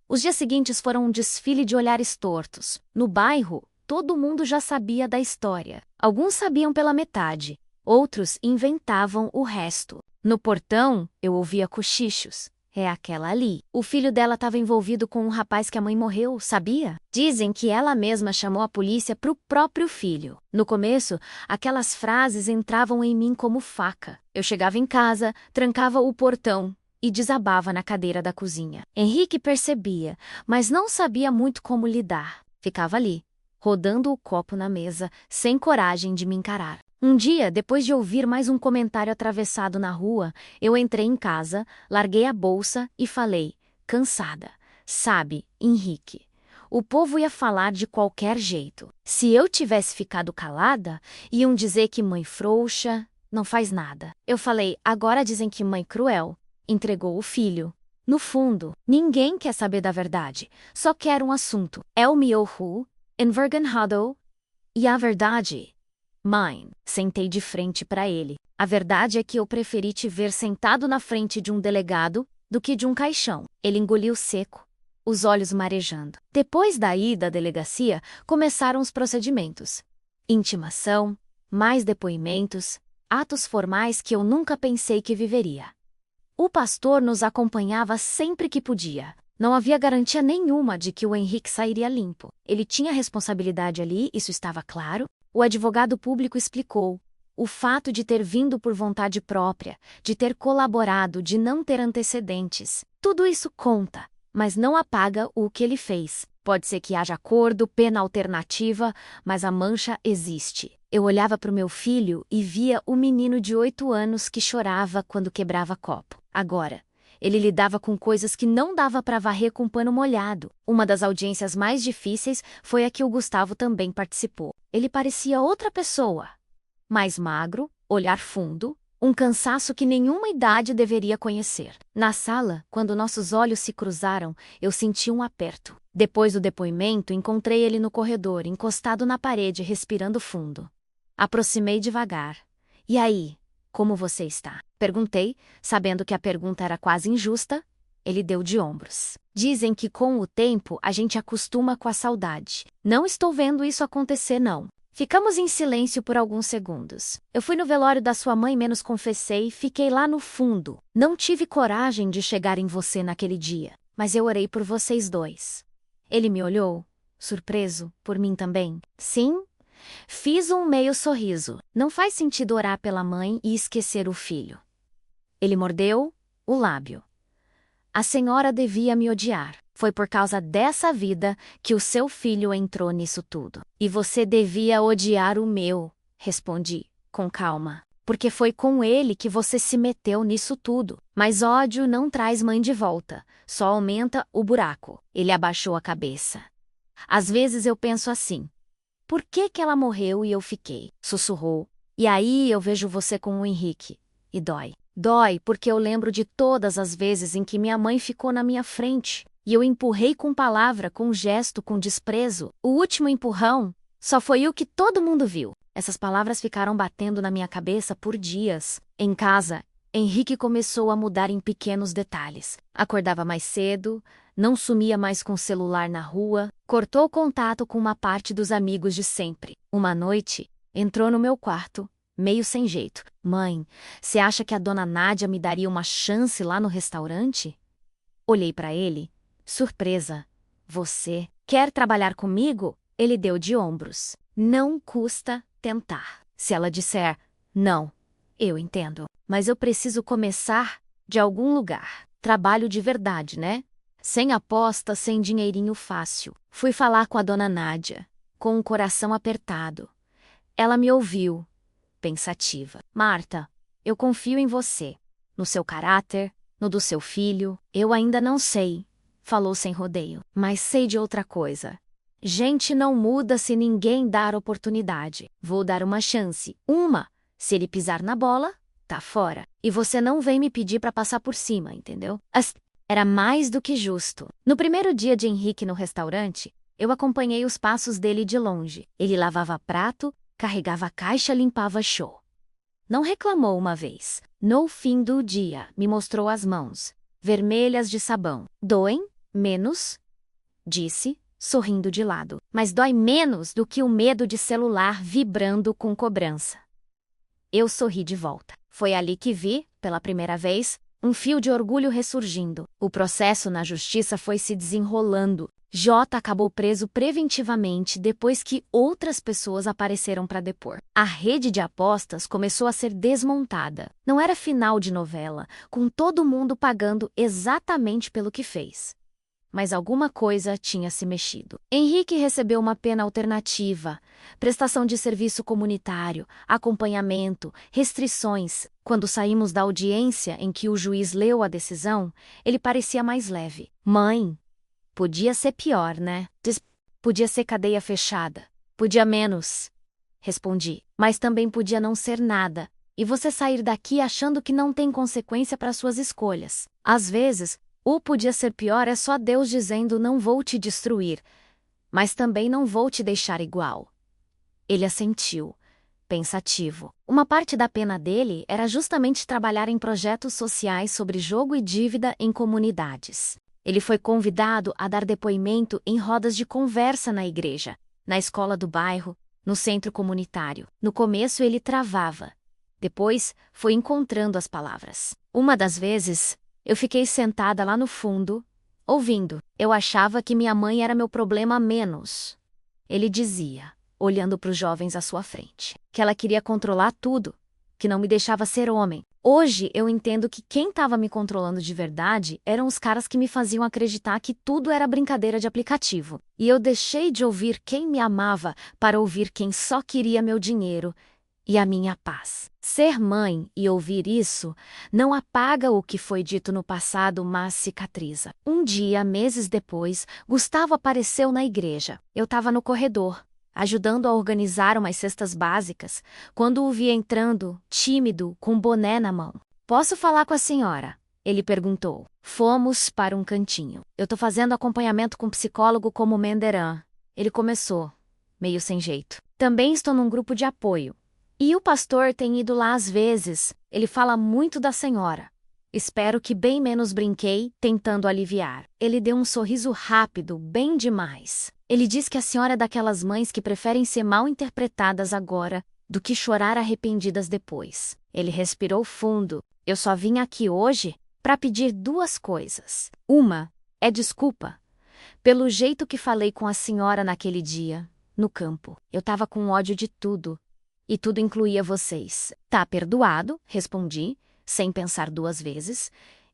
Os dias seguintes foram um desfile de olhares tortos. No bairro, todo mundo já sabia da história. Alguns sabiam pela metade, outros inventavam o resto. No portão, eu ouvia cochichos. É aquela ali. O filho dela estava envolvido com um rapaz que a mãe morreu, sabia? Dizem que ela mesma chamou a polícia pro próprio filho. No começo, aquelas frases entravam em mim como faca. Eu chegava em casa, trancava o portão e desabava na cadeira da cozinha. Henrique percebia, mas não sabia muito como lidar. Ficava ali, rodando o copo na mesa, sem coragem de me encarar. Um dia, depois de ouvir mais um comentário atravessado na rua, eu entrei em casa, larguei a bolsa e falei, cansada: sabe, Henrique, o povo ia falar de qualquer jeito. Se eu tivesse ficado calada, iam dizer que mãe frouxa, não faz nada. Eu falei, agora dizem que mãe cruel entregou o filho. No fundo, ninguém quer saber da verdade, só quer um assunto. El miojo, envergonhado. E a verdade? Mãe, sentei de frente para ele. A verdade é que eu preferi te ver sentado na frente de um delegado do que de um caixão. Ele engoliu seco, os olhos marejando. Depois da ida à delegacia, começaram os procedimentos. Intimação, mais depoimentos, atos formais que eu nunca pensei que viveria. O pastor nos acompanhava sempre que podia. Não havia garantia nenhuma de que o Henrique sairia limpo. Ele tinha responsabilidade ali, isso estava claro. O advogado público explicou. O fato de ter vindo por vontade própria, de ter colaborado, de não ter antecedentes. Tudo isso conta, mas não apaga o que ele fez. Pode ser que haja acordo, pena alternativa, mas a mancha existe. Eu olhava para o meu filho e via o menino de 8 anos que chorava quando quebrava copo. Agora, ele lidava com coisas que não dava para varrer com pano molhado. Uma das audiências mais difíceis foi a que o Gustavo também participou. Ele parecia outra pessoa. Mais magro, olhar fundo, um cansaço que nenhuma idade deveria conhecer. Na sala, quando nossos olhos se cruzaram, eu senti um aperto. Depois do depoimento, encontrei ele no corredor, encostado na parede, respirando fundo. Aproximei devagar. E aí, como você está? Perguntei, sabendo que a pergunta era quase injusta. Ele deu de ombros. Dizem que com o tempo a gente acostuma com a saudade. Não estou vendo isso acontecer, não. Ficamos em silêncio por alguns segundos. Eu fui no velório da sua mãe, menos confessei, fiquei lá no fundo. Não tive coragem de chegar em você naquele dia, mas eu orei por vocês dois. Ele me olhou, surpreso, por mim também. Sim? Fiz um meio sorriso. Não faz sentido orar pela mãe e esquecer o filho. Ele mordeu o lábio. A senhora devia me odiar. Foi por causa dessa vida que o seu filho entrou nisso tudo. E você devia odiar o meu, respondi, com calma. Porque foi com ele que você se meteu nisso tudo. Mas ódio não traz mãe de volta, só aumenta o buraco. Ele abaixou a cabeça. Às vezes eu penso assim. Por que ela morreu e eu fiquei? Sussurrou. E aí eu vejo você com o Henrique. E dói. Dói porque eu lembro de todas as vezes em que minha mãe ficou na minha frente. E eu empurrei com palavra, com gesto, com desprezo. O último empurrão só foi o que todo mundo viu. Essas palavras ficaram batendo na minha cabeça por dias. Em casa, Henrique começou a mudar em pequenos detalhes. Acordava mais cedo, não sumia mais com o celular na rua, cortou contato com uma parte dos amigos de sempre. Uma noite, entrou no meu quarto, meio sem jeito. Mãe, você acha que a dona Nádia me daria uma chance lá no restaurante? Olhei para ele, surpresa. Você quer trabalhar comigo? Ele deu de ombros. Não custa tentar. Se ela disser não, Eu entendo, mas eu preciso começar de algum lugar. Trabalho de verdade, né? Sem aposta, sem dinheirinho fácil. Fui falar com a dona Nádia, com o coração apertado. Ela me ouviu, pensativa. Marta, eu confio em você, no seu caráter, no do seu filho. Eu ainda não sei, falou sem rodeio, mas sei de outra coisa. Gente não muda se ninguém dar oportunidade. Vou dar uma chance. Uma. Se ele pisar na bola, tá fora. E você não vem me pedir pra passar por cima, entendeu? Era mais do que justo. No primeiro dia de Henrique no restaurante, eu acompanhei os passos dele de longe. Ele lavava prato, carregava caixa, limpava show. Não reclamou uma vez. No fim do dia, me mostrou as mãos, vermelhas de sabão. Doem? Menos? Disse, sorrindo de lado. Mas dói menos do que o medo de celular vibrando com cobrança. Eu sorri de volta. Foi ali que vi, pela primeira vez, um fio de orgulho ressurgindo. O processo na justiça foi se desenrolando. J acabou preso preventivamente depois que outras pessoas apareceram para depor. A rede de apostas começou a ser desmontada. Não era final de novela, com todo mundo pagando exatamente pelo que fez. Mas alguma coisa tinha se mexido. Henrique recebeu uma pena alternativa, prestação de serviço comunitário, acompanhamento, restrições. Quando saímos da audiência em que o juiz leu a decisão, ele parecia mais leve. Mãe, podia ser pior, né? Podia ser cadeia fechada. Podia menos. Respondi. Mas também podia não ser nada. E você sair daqui achando que não tem consequência para suas escolhas. Às vezes, ou podia ser pior, é só Deus dizendo não vou te destruir, mas também não vou te deixar igual. Ele assentiu, pensativo. Uma parte da pena dele era justamente trabalhar em projetos sociais sobre jogo e dívida em comunidades. Ele foi convidado a dar depoimento em rodas de conversa na igreja, na escola do bairro, no centro comunitário. No começo ele travava. Depois foi encontrando as palavras. Uma das vezes, eu fiquei sentada lá no fundo, ouvindo. Eu achava que minha mãe era meu problema a menos. Ele dizia, olhando para os jovens à sua frente, que ela queria controlar tudo, que não me deixava ser homem. Hoje eu entendo que quem estava me controlando de verdade eram os caras que me faziam acreditar que tudo era brincadeira de aplicativo. E eu deixei de ouvir quem me amava para ouvir quem só queria meu dinheiro e a minha paz. Ser mãe e ouvir isso não apaga o que foi dito no passado, mas cicatriza. Um dia, meses depois, Gustavo apareceu na igreja. Eu estava no corredor, ajudando a organizar umas cestas básicas, quando o vi entrando, tímido, com um boné na mão. Posso falar com a senhora? Ele perguntou. Fomos para um cantinho. Eu tô fazendo acompanhamento com um psicólogo como Menderan. Ele começou, meio sem jeito. Também estou num grupo de apoio. E o pastor tem ido lá às vezes. Ele fala muito da senhora. Espero que bem menos brinquei, tentando aliviar. Ele deu um sorriso rápido, bem demais. Ele diz que a senhora é daquelas mães que preferem ser mal interpretadas agora do que chorar arrependidas depois. Ele respirou fundo. Eu só vim aqui hoje para pedir duas coisas. Uma é desculpa pelo jeito que falei com a senhora naquele dia, no campo. Eu estava com ódio de tudo. E tudo incluía vocês. Tá perdoado, respondi, sem pensar duas vezes.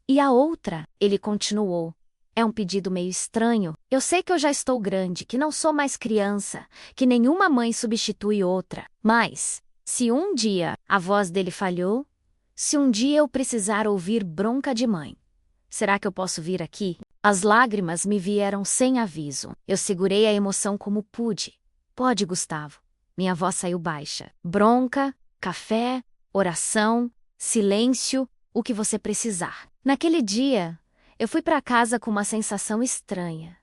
E a outra, ele continuou. É um pedido meio estranho. Eu sei que eu já estou grande, que não sou mais criança, que nenhuma mãe substitui outra. Mas, se um dia a voz dele falhou, se um dia eu precisar ouvir bronca de mãe, será que eu posso vir aqui? As lágrimas me vieram sem aviso. Eu segurei a emoção como pude. Pode, Gustavo. Minha voz saiu baixa. Bronca, café, oração, silêncio, o que você precisar. Naquele dia, eu fui para casa com uma sensação estranha.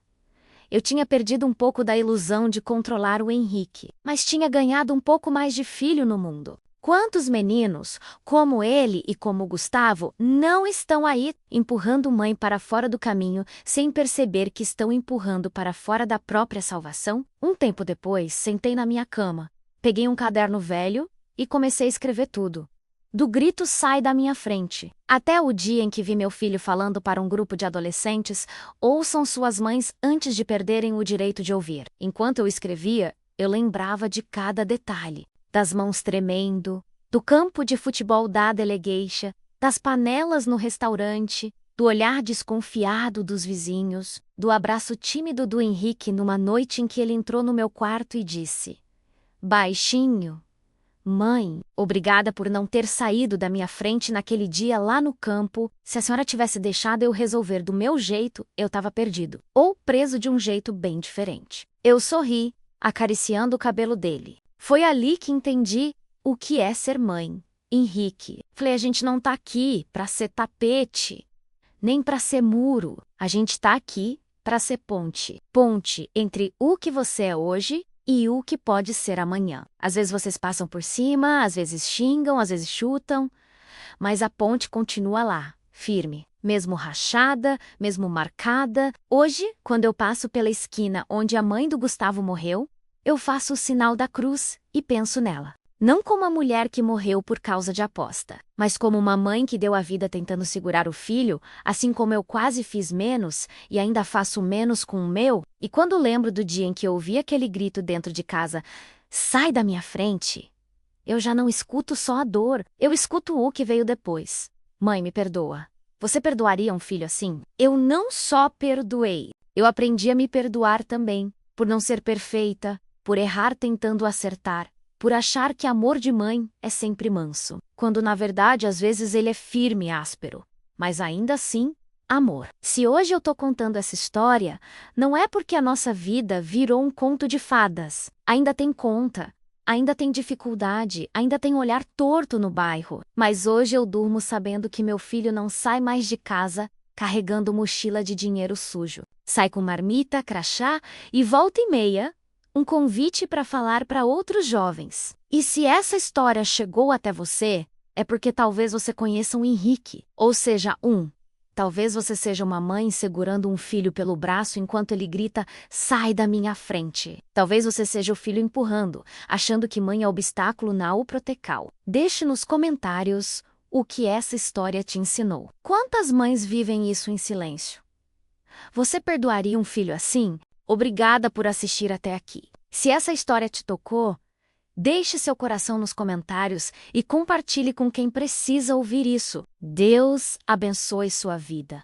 Eu tinha perdido um pouco da ilusão de controlar o Henrique, mas tinha ganhado um pouco mais de filho no mundo. Quantos meninos, como ele e como Gustavo, não estão aí empurrando mãe para fora do caminho sem perceber que estão empurrando para fora da própria salvação? Um tempo depois, sentei na minha cama, peguei um caderno velho e comecei a escrever tudo. Do grito sai da minha frente. Até o dia em que vi meu filho falando para um grupo de adolescentes, ouçam suas mães antes de perderem o direito de ouvir. Enquanto eu escrevia, eu lembrava de cada detalhe. Das mãos tremendo, Do campo de futebol da delegation, das panelas no restaurante, do olhar desconfiado dos vizinhos, do abraço tímido do Henrique numa noite em que ele entrou no meu quarto e disse: baixinho, mãe, obrigada por não ter saído da minha frente naquele dia lá no campo. Se a senhora tivesse deixado eu resolver do meu jeito, eu estava perdido. Ou preso de um jeito bem diferente. Eu sorri, acariciando o cabelo dele. Foi ali que entendi o que é ser mãe. Henrique, falei, a gente não tá aqui pra ser tapete, nem pra ser muro. A gente tá aqui pra ser ponte. Ponte entre o que você é hoje e o que pode ser amanhã. Às vezes vocês passam por cima, às vezes xingam, às vezes chutam, mas a ponte continua lá, firme, mesmo rachada, mesmo marcada. Hoje, quando eu passo pela esquina onde a mãe do Gustavo morreu, eu faço o sinal da cruz e penso nela. Não como a mulher que morreu por causa de aposta, mas como uma mãe que deu a vida tentando segurar o filho, assim como eu quase fiz menos e ainda faço menos com o meu. E quando lembro do dia em que eu ouvi aquele grito dentro de casa, sai da minha frente, eu já não escuto só a dor, eu escuto o que veio depois. Mãe, me perdoa. Você perdoaria um filho assim? Eu não só perdoei, eu aprendi a me perdoar também, por não ser perfeita, por errar tentando acertar, por achar que amor de mãe é sempre manso, quando na verdade às vezes ele é firme e áspero, mas ainda assim, amor. Se hoje eu tô contando essa história, não é porque a nossa vida virou um conto de fadas. Ainda tem conta, ainda tem dificuldade, ainda tem olhar torto no bairro, mas hoje eu durmo sabendo que meu filho não sai mais de casa carregando mochila de dinheiro sujo. Sai com marmita, crachá e volta e meia um convite para falar para outros jovens. E se essa história chegou até você, é porque talvez você conheça um Henrique, ou seja, talvez você seja uma mãe segurando um filho pelo braço enquanto ele grita, sai da minha frente. Talvez você seja o filho empurrando, achando que mãe é obstáculo na Uprotecal. Deixe nos comentários o que essa história te ensinou. Quantas mães vivem isso em silêncio? Você perdoaria um filho assim? Obrigada por assistir até aqui. Se essa história te tocou, deixe seu coração nos comentários e compartilhe com quem precisa ouvir isso. Deus abençoe sua vida.